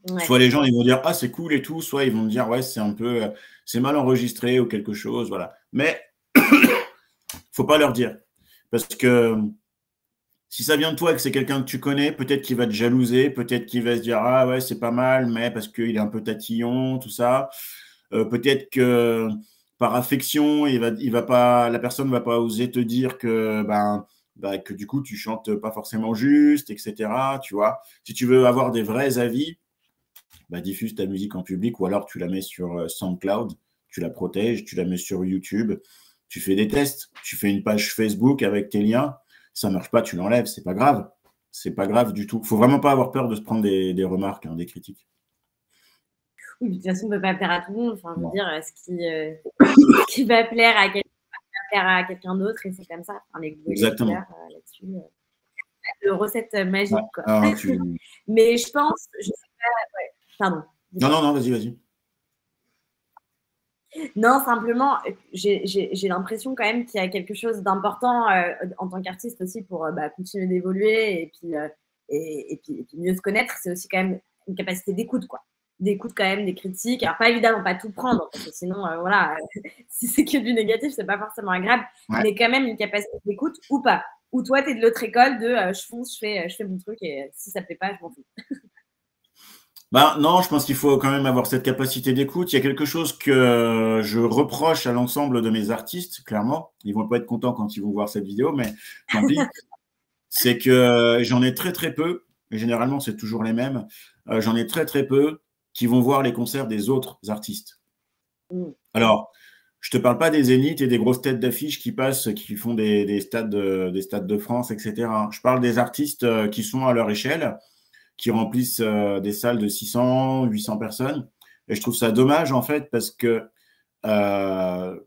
Ouais. Soit les gens ils vont dire ah c'est cool et tout, soit ils vont me dire ouais c'est un peu c'est mal enregistré ou quelque chose, voilà. Mais faut pas leur dire parce que si ça vient de toi et que c'est quelqu'un que tu connais, peut-être qu'il va te jalouser, peut-être qu'il va se dire ah ouais c'est pas mal, mais parce qu'il est un peu tatillon, tout ça. Peut-être que par affection, la personne ne va pas oser te dire que que du coup tu chantes pas forcément juste, etc. Tu vois, si tu veux avoir des vrais avis. Diffuse ta musique en public ou alors tu la mets sur SoundCloud, tu la protèges, tu la mets sur YouTube, tu fais des tests, tu fais une page Facebook avec tes liens, ça ne marche pas, tu l'enlèves, c'est pas grave. C'est pas grave du tout. Il ne faut vraiment pas avoir peur de se prendre des remarques, hein, des critiques. Oui, de toute façon, on ne peut pas plaire à tout le monde. Enfin, je veux dire, ce qui va plaire à quelqu'un va plaire à quelqu'un d'autre et c'est comme ça. Enfin, exactement. Là-dessus, de recette magique. Ouais. Quoi. Ah, Mais je pense, je sais pas, ouais. Pardon. Non, vas-y. Non, simplement, j'ai l'impression quand même qu'il y a quelque chose d'important en tant qu'artiste aussi pour continuer d'évoluer et puis mieux se connaître. C'est aussi quand même une capacité d'écoute, quoi. D'écoute quand même des critiques. Alors, pas évidemment, pas tout prendre, parce que sinon, voilà, si c'est que du négatif, c'est pas forcément agréable, mais quand même une capacité d'écoute ou pas. Ou toi, tu es de l'autre école de je fonce, je fais mon truc et si ça ne plaît pas, je m'en fous. Non, je pense qu'il faut quand même avoir cette capacité d'écoute. Il y a quelque chose que je reproche à l'ensemble de mes artistes, clairement. Ils vont pas être contents quand ils vont voir cette vidéo, mais tant pis. C'est que j'en ai très, très peu, et généralement, c'est toujours les mêmes. J'en ai très, très peu qui vont voir les concerts des autres artistes. Alors, Je te parle pas des zéniths et des grosses têtes d'affiches qui passent, qui font des stades de France, etc. Je parle des artistes qui sont à leur échelle, qui remplissent des salles de 600, 800 personnes. Et je trouve ça dommage, en fait, parce que dans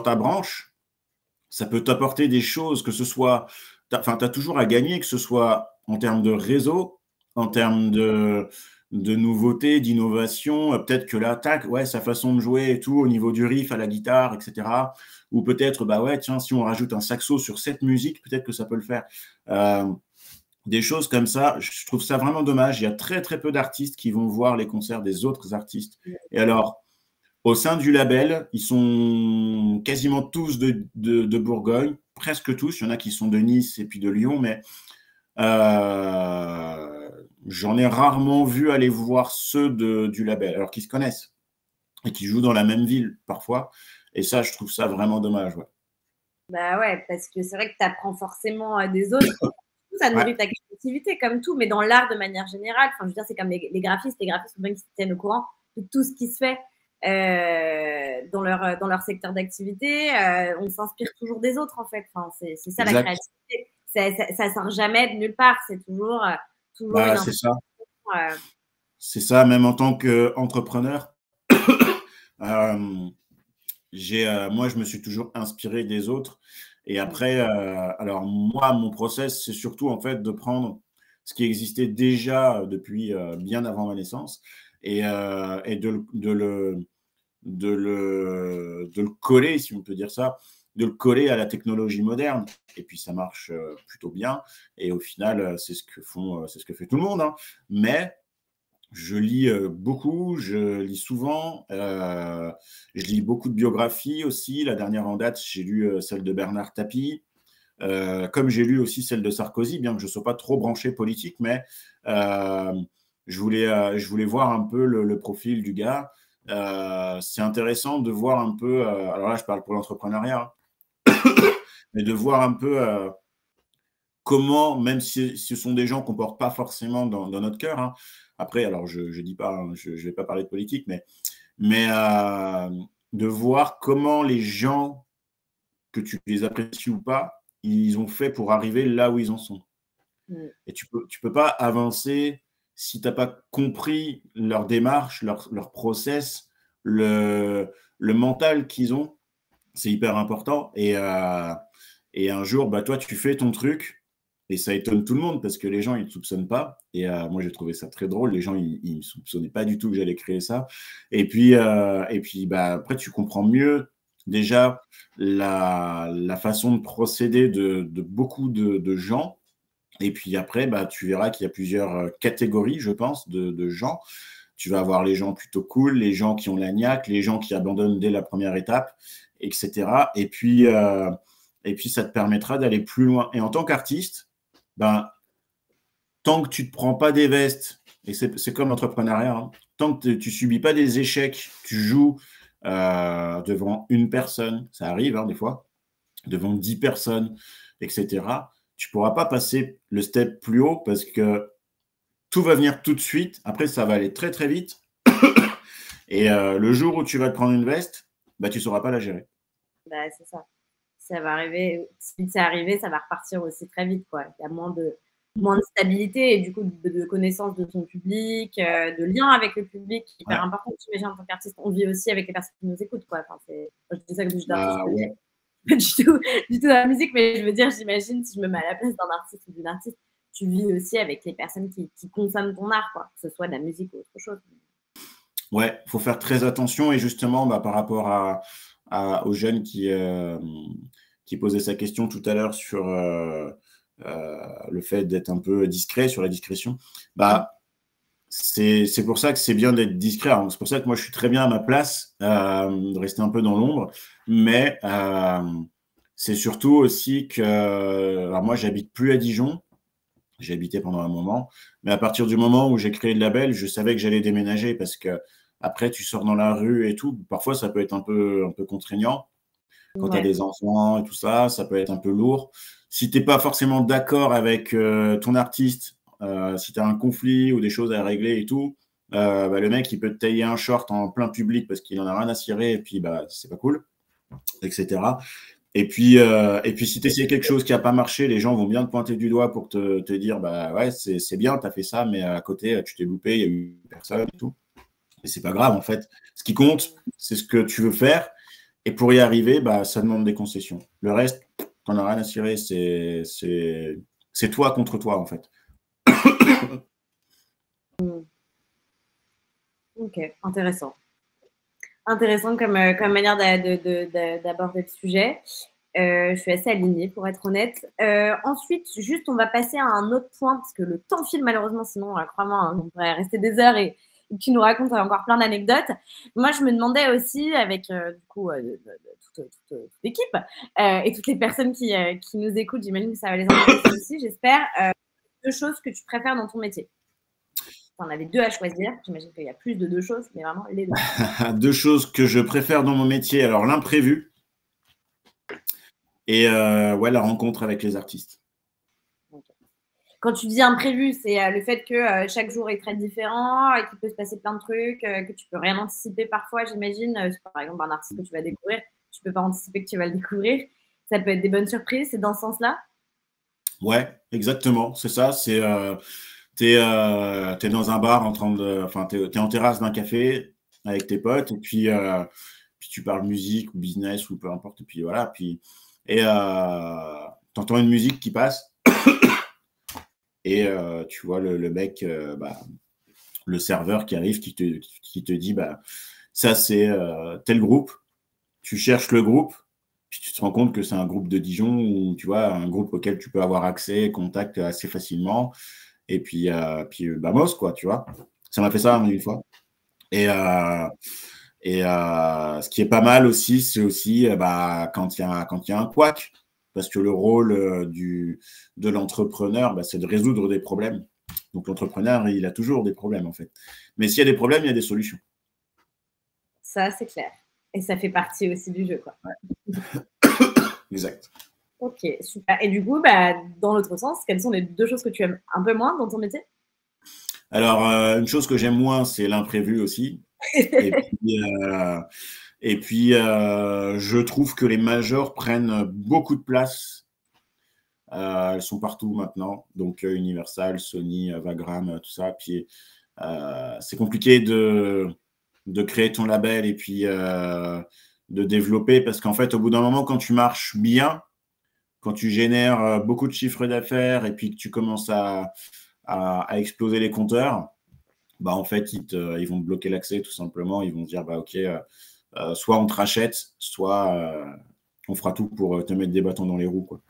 ta branche, ça peut t'apporter des choses, que ce soit, enfin, tu as toujours à gagner, que ce soit en termes de réseau, en termes de nouveautés, d'innovation, peut-être que l'attaque, ouais, sa façon de jouer et tout, au niveau du riff à la guitare, etc. Ou peut-être, bah ouais, tiens, si on rajoute un saxo sur cette musique, peut-être que ça peut le faire. Des choses comme ça, je trouve ça vraiment dommage. Il y a très, très peu d'artistes qui vont voir les concerts des autres artistes. Et alors, au sein du label, ils sont quasiment tous de Bourgogne, presque tous. Il y en a qui sont de Nice et puis de Lyon, mais j'en ai rarement vu aller voir ceux du label, alors qu'ils se connaissent et qui jouent dans la même ville parfois. Et ça, je trouve ça vraiment dommage. Ouais. Bah ouais, parce que c'est vrai que tu apprends forcément des autres. Ça nourrit ta créativité, comme tout, mais dans l'art de manière générale. Enfin, je veux dire, c'est comme les graphistes. Les graphistes sont bien qu'ils se tiennent au courant de tout ce qui se fait dans leur secteur d'activité. On s'inspire toujours des autres, en fait. Enfin, c'est ça la créativité. Ça sort jamais de nulle part. C'est toujours une c'est ça. C'est ça, même en tant qu'entrepreneur. Moi, je me suis toujours inspiré des autres. Et après, alors moi, mon process, c'est surtout en fait de prendre ce qui existait déjà depuis bien avant ma naissance et de le coller, si on peut dire ça, de le coller à la technologie moderne. Et puis ça marche plutôt bien. Et au final, c'est ce que fait tout le monde. Hein. Mais je lis beaucoup, je lis souvent, je lis beaucoup de biographies aussi. La dernière en date, j'ai lu celle de Bernard Tapie, comme j'ai lu aussi celle de Sarkozy, bien que je ne sois pas trop branché politique, mais je voulais voir un peu le profil du gars. C'est intéressant de voir un peu, alors là je parle pour l'entrepreneuriat, mais de voir un peu comment, même si ce sont des gens qu'on ne porte pas forcément dans notre cœur, hein. Après, alors je dis pas, hein, je ne vais pas parler de politique, mais de voir comment les gens, que tu les apprécies ou pas, ils ont fait pour arriver là où ils en sont. Et tu peux pas avancer si tu n'as pas compris leur démarche, leur process, le mental qu'ils ont. C'est hyper important. Et un jour, bah, toi, tu fais ton truc. Et ça étonne tout le monde parce que les gens, ils ne soupçonnent pas. Et moi, j'ai trouvé ça très drôle. Les gens, ils ne soupçonnaient pas du tout que j'allais créer ça. Et puis bah, après, tu comprends mieux déjà la façon de procéder de beaucoup de gens. Et puis après, bah, tu verras qu'il y a plusieurs catégories, je pense, de gens. Tu vas avoir les gens plutôt cool, les gens qui ont la niaque, les gens qui abandonnent dès la première étape, etc. Et puis ça te permettra d'aller plus loin. Et en tant qu'artiste, ben, tant que tu ne te prends pas des vestes, et c'est comme l'entrepreneuriat, hein, tant que tu ne subis pas des échecs, tu joues devant une personne, ça arrive hein, des fois, devant 10 personnes, etc., tu ne pourras pas passer le step plus haut parce que tout va venir tout de suite. Après, ça va aller très, très vite. Et le jour où tu vas te prendre une veste, bah, tu ne sauras pas la gérer. Bah, c'est ça. Ça va arriver. Si c'est arrivé, ça va repartir aussi très vite. Quoi. Il y a moins de stabilité et du coup de connaissance de son public, de lien avec le public, qui est hyper important. J'imagine en tant qu'artiste, on vit aussi avec les personnes qui nous écoutent. Quoi. Enfin, je dis ça que je suis d'artiste. Pas du tout dans la musique, mais je veux dire, j'imagine, si je me mets à la place d'un artiste ou d'une artiste, tu vis aussi avec les personnes qui consomment ton art, quoi, que ce soit de la musique ou autre chose. Ouais, il faut faire très attention et justement, bah, par rapport aux jeunes qui posaient sa question tout à l'heure sur le fait d'être un peu discret, sur la discrétion, bah, c'est pour ça que c'est bien d'être discret. C'est pour ça que moi, je suis très bien à ma place, de rester un peu dans l'ombre, mais c'est surtout aussi que alors moi, j'habite plus à Dijon. J'ai habité pendant un moment, mais à partir du moment où j'ai créé le label, je savais que j'allais déménager parce que après, tu sors dans la rue et tout. Parfois, ça peut être un peu contraignant quand tu as des enfants et tout ça. Ça peut être un peu lourd. Si tu n'es pas forcément d'accord avec ton artiste, si tu as un conflit ou des choses à régler et tout, bah, le mec, il peut te tailler un short en plein public parce qu'il en a rien à cirer et puis bah, c'est pas cool, etc. Et puis si tu essaies quelque chose qui n'a pas marché, les gens vont bien te pointer du doigt pour te dire bah ouais, c'est bien, tu as fait ça, mais à côté, tu t'es loupé, il y a eu personne et tout. Et c'est pas grave en fait. Ce qui compte, c'est ce que tu veux faire. Et pour y arriver, bah, ça demande des concessions. Le reste, t'en as rien à cirer, c'est toi contre toi en fait. Ok, intéressant. Intéressant comme manière d'aborder le sujet. Je suis assez alignée, pour être honnête. Ensuite, juste, on va passer à un autre point, parce que le temps file malheureusement, sinon, crois-moi, hein, on pourrait rester des heures et tu nous racontes encore plein d'anecdotes. Moi, je me demandais aussi, avec du coup toute l'équipe et toutes les personnes qui nous écoutent, j'imagine que ça va les intéresser aussi, j'espère, 2 choses que tu préfères dans ton métier. On avait 2 à choisir. J'imagine qu'il y a plus de 2 choses, mais vraiment les 2. 2 choses que je préfère dans mon métier. Alors, l'imprévu et ouais, la rencontre avec les artistes. Okay. Quand tu dis imprévu, c'est le fait que chaque jour est très différent et qu'il peut se passer plein de trucs, que tu peux rien anticiper parfois, j'imagine. Par exemple, un artiste que tu vas découvrir, tu peux pas anticiper que tu vas le découvrir. Ça peut être des bonnes surprises, c'est dans ce sens-là? Ouais, exactement, c'est ça. C'est t'es dans un bar enfin t'es en terrasse d'un café avec tes potes et puis tu parles musique ou business ou peu importe et puis voilà et t'entends une musique qui passe et tu vois le mec bah, le serveur qui arrive qui te dit bah ça c'est tel groupe, tu cherches le groupe puis tu te rends compte que c'est un groupe de Dijon ou tu vois un groupe auquel tu peux avoir accès, contact assez facilement. Et puis Bamos, quoi, tu vois. Ça m'a fait ça une fois. Et ce qui est pas mal aussi, c'est aussi bah, quand il y a un couac, parce que le rôle de l'entrepreneur, bah, c'est de résoudre des problèmes. Donc l'entrepreneur, il a toujours des problèmes en fait. Mais s'il y a des problèmes, il y a des solutions. Ça, c'est clair. Et ça fait partie aussi du jeu, quoi. Ouais. Exact. Ok, super. Et du coup, bah, dans l'autre sens, quelles sont les 2 choses que tu aimes un peu moins dans ton métier? Alors, une chose que j'aime moins, c'est l'imprévu aussi. Et puis, je trouve que les majors prennent beaucoup de place. Elles sont partout maintenant. Donc, Universal, Sony, Vagram, tout ça. Puis, c'est compliqué de créer ton label et puis de développer parce qu'en fait, au bout d'un moment, quand tu marches bien, quand tu génères beaucoup de chiffres d'affaires et puis que tu commences à exploser les compteurs, bah en fait, ils vont te bloquer l'accès tout simplement. Ils vont dire, bah ok, soit on te rachète, soit on fera tout pour te mettre des bâtons dans les roues, quoi.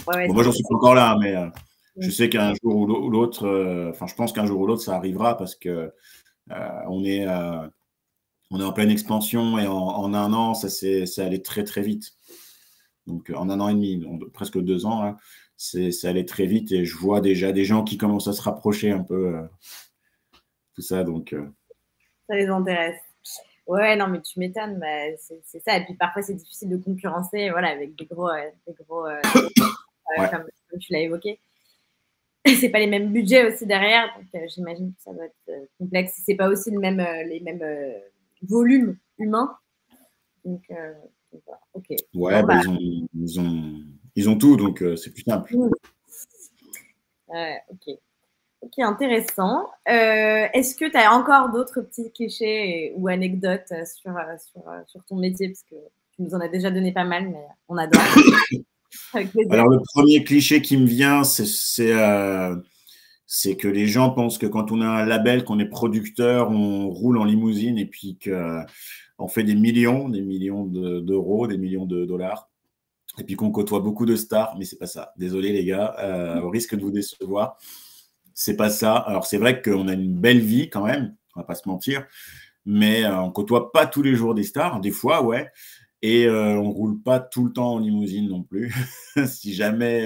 Ouais, bon, moi, j'en suis pas encore là, mais je sais qu'un jour ou l'autre, enfin, je pense qu'un jour ou l'autre, ça arrivera parce que on est en pleine expansion et en un an, ça allé très, très vite. Donc, en un an et demi, donc, presque 2 ans, hein, ça allait très vite et je vois déjà des gens qui commencent à se rapprocher un peu, tout ça. Donc, ça les intéresse. Ouais, non, mais tu m'étonnes, bah, c'est ça. Et puis parfois, c'est difficile de concurrencer voilà, avec des gros ouais. comme tu l'as évoqué. C'est pas les mêmes budgets aussi derrière, donc j'imagine que ça doit être complexe. C'est pas aussi les mêmes volumes humains. Donc, voilà. Ok. Ouais, Bon, bah, bah, ils ont tout, donc c'est plus simple. ok. Ok, intéressant. Est-ce que tu as encore d'autres petits clichés ou anecdotes sur ton métier? Parce que tu nous en as déjà donné pas mal, mais on adore. Avec plaisir. Alors, le premier cliché qui me vient, c'est que les gens pensent que quand on a un label, qu'on est producteur, on roule en limousine et puis qu'on fait des millions d'euros, des millions de dollars, et puis qu'on côtoie beaucoup de stars, mais c'est pas ça. Désolé les gars, au risque de vous décevoir, c'est pas ça. Alors c'est vrai qu'on a une belle vie quand même, on va pas se mentir, mais on côtoie pas tous les jours des stars, des fois ouais, et on roule pas tout le temps en limousine non plus. Si jamais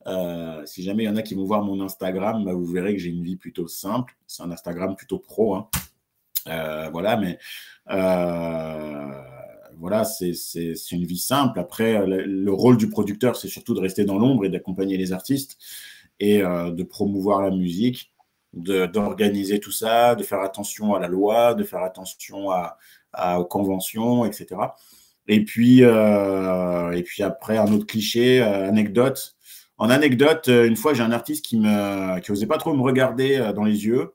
il y en a qui vont voir mon Instagram, bah, vous verrez que j'ai une vie plutôt simple. C'est un Instagram plutôt pro, hein. Voilà, mais voilà, c'est une vie simple. Après, le rôle du producteur, c'est surtout de rester dans l'ombre et d'accompagner les artistes et de promouvoir la musique. d'organiser tout ça, de faire attention à la loi, de faire attention aux conventions, etc. Et puis après, un autre cliché, anecdote. En anecdote, une fois, j'ai un artiste qui osait pas trop me regarder dans les yeux.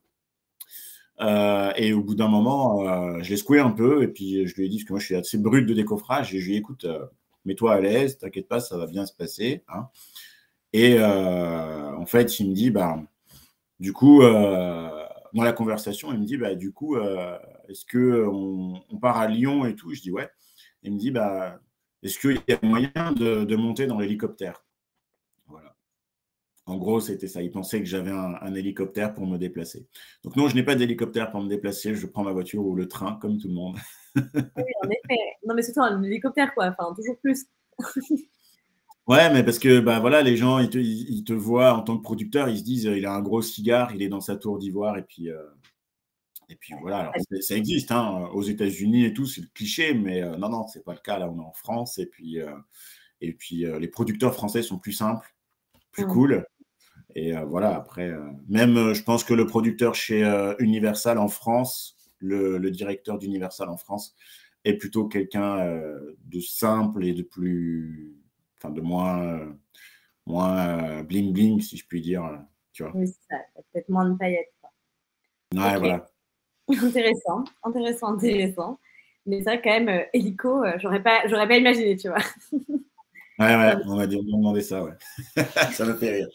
Et au bout d'un moment, je l'ai secoué un peu et puis je lui ai dit, parce que moi je suis assez brut de décoffrage, et je lui ai dit, écoute, mets-toi à l'aise, t'inquiète pas, ça va bien se passer, hein. Et en fait, il me dit, bah, du coup, dans la conversation, il me dit, bah, du coup, est-ce qu'on part à Lyon et tout? Je dis, ouais. Il me dit, bah, est-ce qu'il y a moyen de monter dans l'hélicoptère? Voilà. En gros, c'était ça. Il pensait que j'avais un hélicoptère pour me déplacer. Donc non, je n'ai pas d'hélicoptère pour me déplacer. Je prends ma voiture ou le train, comme tout le monde. Oui, en effet. Non, mais surtout un hélicoptère, quoi. Enfin, toujours plus. Ouais, mais parce que bah, voilà, les gens, ils te voient en tant que producteur, ils se disent, il a un gros cigare, il est dans sa tour d'ivoire, et puis voilà. Alors, ça existe, hein, aux États-Unis et tout, c'est le cliché, mais non, non, c'est pas le cas. Là, on est en France, et puis les producteurs français sont plus simples, plus cool. Et voilà, après, même je pense que le producteur chez Universal en France, le directeur d'Universal en France, est plutôt quelqu'un de simple et de plus, enfin, de moins bling bling, si je puis dire, tu vois. Oui, c'est ça. Peut-être moins de paillettes, quoi. Ouais, Ok. voilà. Intéressant, intéressant, intéressant. Mais c'est vrai quand même, hélico, j'aurais pas imaginé, tu vois. Ouais, on m'a demandé ça, ouais. Ça me fait rire.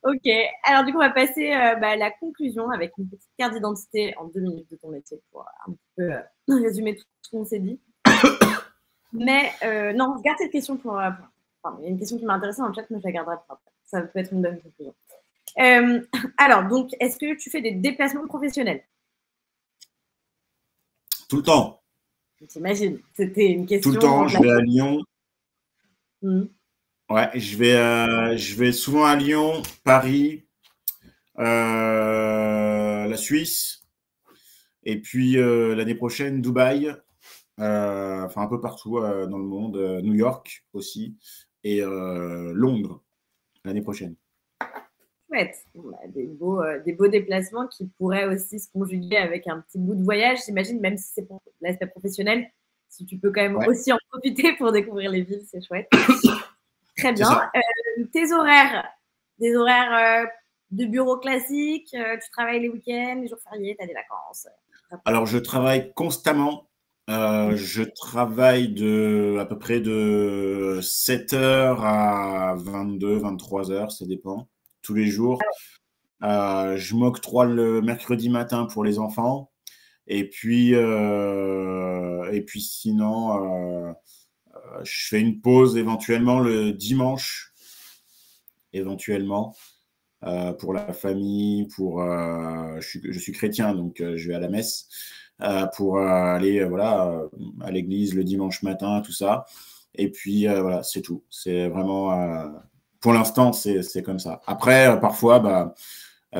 Ok, alors du coup, on va passer à la conclusion avec une petite carte d'identité en 2 minutes de ton métier pour un petit peu résumer tout ce qu'on s'est dit. Mais non, je garde cette question enfin, il y a une question qui m'a intéressée dans le chat, mais je la garderai pour après. Ça peut être une bonne conclusion. Alors, donc, est-ce que tu fais des déplacements professionnels? Tout le temps. J'imagine. C'était une question. Tout le temps, je vais à Lyon. Ouais, je vais souvent à Lyon, Paris, la Suisse, et puis l'année prochaine, Dubaï, enfin un peu partout dans le monde, New York aussi, et Londres l'année prochaine. Chouette. Des beaux déplacements qui pourraient aussi se conjuguer avec un petit bout de voyage, j'imagine, même si c'est pour l'aspect professionnel. Si tu peux quand même aussi en profiter pour découvrir les villes, c'est chouette. Très bien. Tes horaires, des horaires de bureau classique, tu travailles les week-ends, les jours fériés, tu as des vacances. Alors, je travaille constamment. Je travaille à peu près de 7h à 22, 23h, ça dépend, tous les jours. Je m'octroie le mercredi matin pour les enfants. Et puis sinon, je fais une pause éventuellement le dimanche, éventuellement, pour la famille, je suis chrétien, donc je vais à la messe, pour aller voilà, à l'église le dimanche matin, tout ça. Et puis voilà, c'est tout. C'est vraiment, pour l'instant, c'est comme ça. Après, parfois, bah,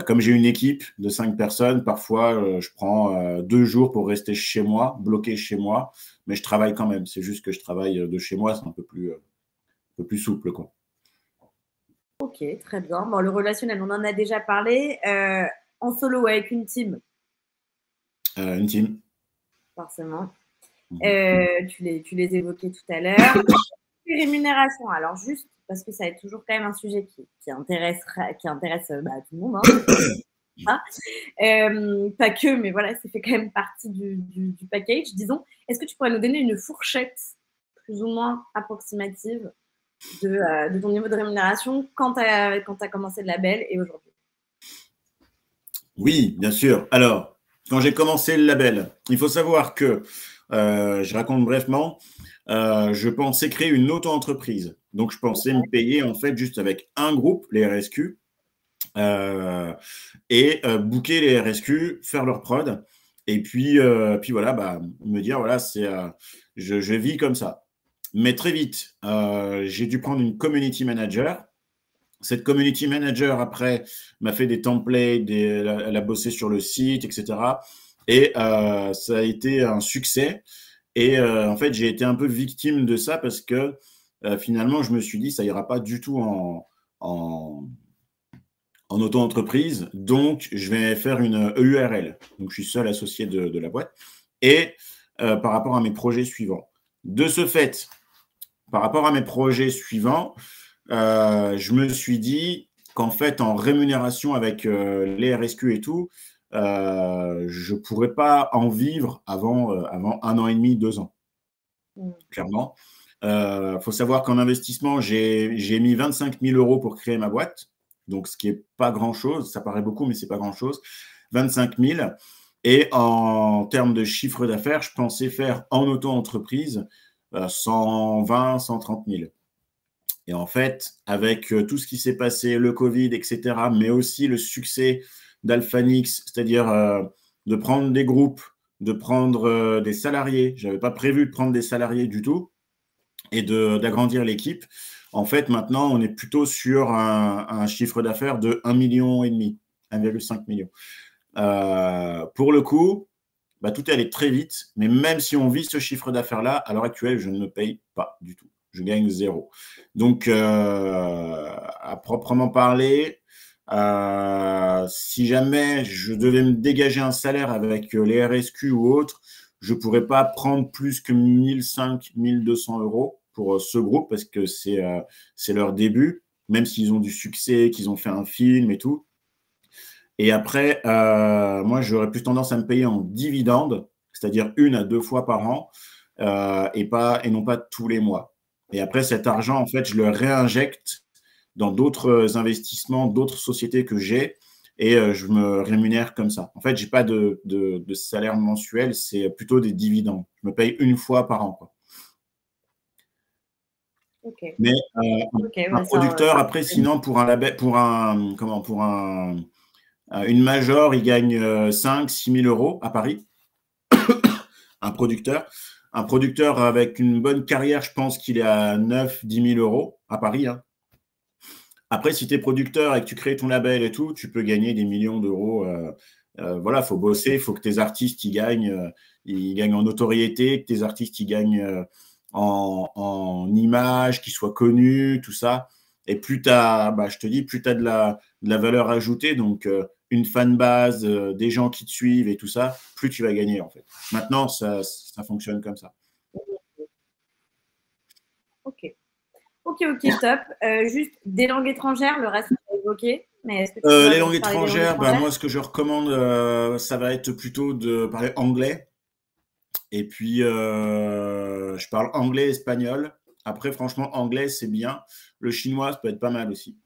comme j'ai une équipe de 5 personnes, parfois je prends 2 jours pour rester chez moi, bloqué chez moi, mais je travaille quand même. C'est juste que je travaille de chez moi, c'est un peu plus souple, quoi. Ok, très bien. Bon, le relationnel, on en a déjà parlé. En solo ou avec une team? Une team. Forcément. Tu les évoquais tout à l'heure. Les rémunérations, alors juste parce que ça est toujours quand même un sujet qui intéresse tout le monde. Hein. Pas que, mais voilà, ça fait quand même partie du package, disons. Est-ce que tu pourrais nous donner une fourchette plus ou moins approximative de ton niveau de rémunération quand tu as commencé le label et aujourd'hui? Oui, bien sûr. Alors, quand j'ai commencé le label, il faut savoir que, je raconte brièvement, je pensais créer une auto-entreprise. Donc, je pensais me payer en fait juste avec un groupe, les RSQ, et booker les RSQ, faire leur prod, et puis voilà, bah, me dire, voilà, je vis comme ça. Mais très vite, j'ai dû prendre une community manager. Cette community manager, après, m'a fait des templates, elle a bossé sur le site, etc. Et ça a été un succès. Et en fait, j'ai été un peu victime de ça parce que finalement, je me suis dit, ça ira pas du tout en en auto-entreprise, donc je vais faire une EURL. Donc, je suis seul associé de la boîte. Et par rapport à mes projets suivants. De ce fait, par rapport à mes projets suivants, je me suis dit qu'en fait, en rémunération avec les RSQ et tout, je ne pourrais pas en vivre avant 1 an et demi, 2 ans, clairement. Faut savoir qu'en investissement, j'ai mis 25 000 € pour créer ma boîte, donc ce qui n'est pas grand-chose. Ça paraît beaucoup, mais ce n'est pas grand-chose. 25 000. Et en termes de chiffre d'affaires, je pensais faire en auto-entreprise 120 130 000. Et en fait, avec tout ce qui s'est passé, le Covid, etc., mais aussi le succès d'Alphanix, c'est-à-dire de prendre des groupes, de prendre des salariés. Je n'avais pas prévu de prendre des salariés du tout et d'agrandir l'équipe. En fait, maintenant, on est plutôt sur un chiffre d'affaires de 1,5 million, 1,5 million. Pour le coup, tout est allé très vite, mais même si on vit ce chiffre d'affaires-là, à l'heure actuelle, je ne me paye pas du tout. Je gagne 0. Donc, à proprement parler, si jamais je devais me dégager un salaire avec les RSQ ou autres, je ne pourrais pas prendre plus que 1 500, 1 200 € pour ce groupe parce que c'est leur début, même s'ils ont du succès, qu'ils ont fait un film et tout. Et après, moi, j'aurais plus tendance à me payer en dividendes, c'est-à-dire 1 à 2 fois par an et non pas tous les mois. Et après, cet argent, en fait, je le réinjecte dans d'autres investissements, d'autres sociétés que j'ai et je me rémunère comme ça. En fait, je n'ai pas de salaire mensuel, c'est plutôt des dividendes. Je me paye 1 fois par an, quoi. Okay. Mais un producteur, ça... après, sinon, pour une major, il gagne 5 6 000 € à Paris. Un producteur avec une bonne carrière, je pense qu'il est à 9 10 000 € à Paris. Hein. Après, si tu es producteur et que tu crées ton label et tout, tu peux gagner des millions d'euros. Voilà, il faut bosser, il faut que tes artistes ils gagnent en notoriété, que tes artistes ils gagnent en images, qu'ils soient connus, tout ça. Et plus tu as, je te dis, plus tu as de la valeur ajoutée, donc une fanbase, des gens qui te suivent et tout ça, plus tu vas gagner en fait. Maintenant, ça fonctionne comme ça. Ok, top. Juste des langues étrangères, le reste, on a évoqué. Mais est-ce que les langues étrangères, moi, ce que je recommande, ça va être plutôt de parler anglais. Et puis, je parle anglais, espagnol. Après, franchement, anglais, c'est bien. Le chinois, ça peut être pas mal aussi.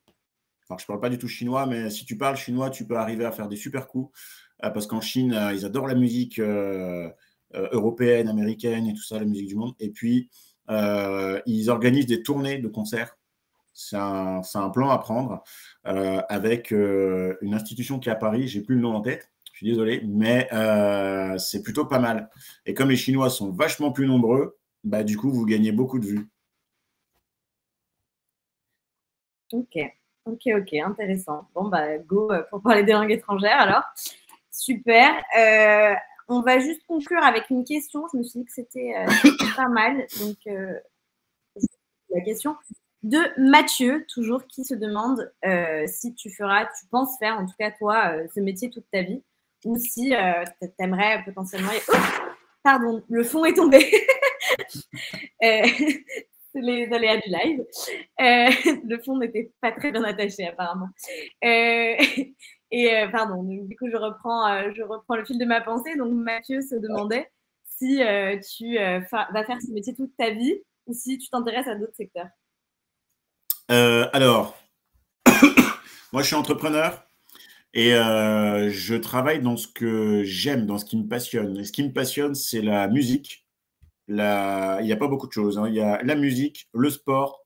Alors, je ne parle pas du tout chinois, mais si tu parles chinois, tu peux arriver à faire des super coups. Parce qu'en Chine, ils adorent la musique européenne, américaine et tout ça, la musique du monde. Et puis, ils organisent des tournées de concerts. C'est un plan à prendre avec une institution qui est à Paris. Je n'ai plus le nom en tête. Je suis désolé, mais c'est plutôt pas mal. Et comme les Chinois sont vachement plus nombreux, du coup, vous gagnez beaucoup de vues. Ok, intéressant. Bon, go pour parler des langues étrangères alors. Super. On va juste conclure avec une question. Je me suis dit que c'était pas mal. Donc, la question de Mathieu, toujours, qui se demande si tu penses faire, en tout cas toi, ce métier toute ta vie, ou si tu aimerais potentiellement... Pardon, le fond est tombé. C'est les aléas du live. Le fond n'était pas très bien attaché, apparemment. Pardon, du coup, je reprends le fil de ma pensée. Donc, Mathieu se demandait si tu vas faire ce métier toute ta vie ou si tu t'intéresses à d'autres secteurs. Alors, moi, je suis entrepreneur et je travaille dans ce que j'aime, dans ce qui me passionne. Et ce qui me passionne, c'est la musique. Il n'y a pas beaucoup de choses. Hein. Il y a la musique, le sport,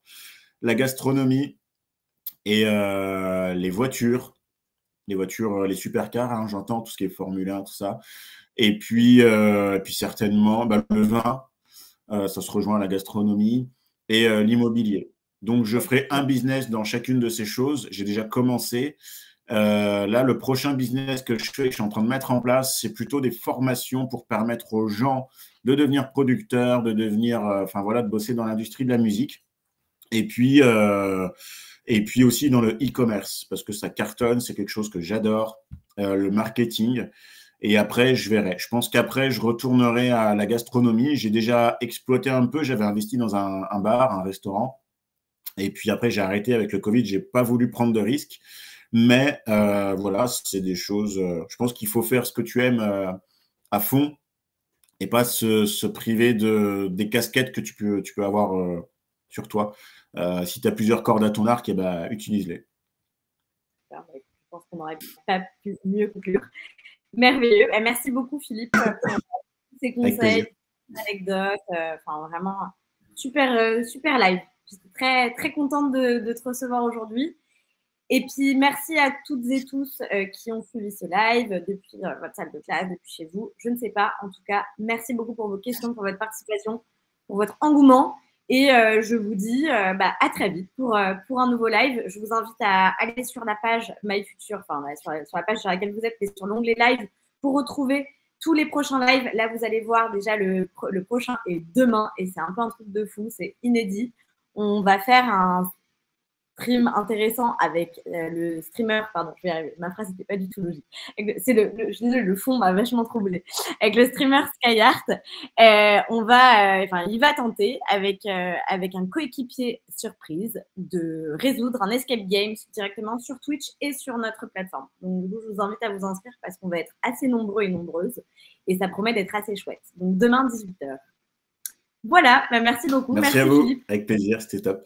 la gastronomie et les voitures, les supercars, hein, j'entends tout ce qui est Formule 1, tout ça. Et puis certainement le vin, ça se rejoint à la gastronomie et l'immobilier. Donc, je ferai un business dans chacune de ces choses. J'ai déjà commencé. Là, le prochain business que je suis en train de mettre en place, c'est plutôt des formations pour permettre aux gens de devenir producteurs, de devenir, de bosser dans l'industrie de la musique. Et puis Et puis aussi dans le e-commerce, parce que ça cartonne, c'est quelque chose que j'adore, le marketing. Et après, je verrai. Je pense qu'après, je retournerai à la gastronomie. J'ai déjà exploité un peu, j'avais investi dans un bar, un restaurant. Et puis après, j'ai arrêté avec le Covid, j'ai pas voulu prendre de risques. Mais voilà, c'est des choses, je pense qu'il faut faire ce que tu aimes à fond et pas se priver des casquettes que tu peux avoir sur toi. Si tu as plusieurs cordes à ton arc, eh ben, utilise-les. Je pense qu'on n'aurait pas pu mieux conclure. Merveilleux. Et merci beaucoup, Philippe, pour ces conseils, anecdotes. Enfin, vraiment, super live. J'étais très, très contente de te recevoir aujourd'hui. Et puis, merci à toutes et tous qui ont suivi ce live depuis votre salle de classe, depuis chez vous. Je ne sais pas. En tout cas, merci beaucoup pour vos questions, pour votre participation, pour votre engouement. Et je vous dis à très vite pour un nouveau live. Je vous invite à aller sur la page MyFuture, enfin sur la page sur laquelle vous êtes, et sur l'onglet live pour retrouver tous les prochains lives. Là, vous allez voir déjà le prochain est demain et c'est un peu un truc de fou, c'est inédit. On va faire un stream intéressant avec le streamer, pardon, je vais y arriver, ma phrase n'était pas du tout logique. C'est le fond m'a vachement troublé. Avec le streamer Skyart, il va tenter avec un coéquipier surprise de résoudre un escape game directement sur Twitch et sur notre plateforme. Donc, je vous invite à vous inscrire parce qu'on va être assez nombreux et nombreuses et ça promet d'être assez chouette. Donc, demain, 18h. Voilà, merci beaucoup. Merci à vous, Philippe. avec plaisir, c'était top.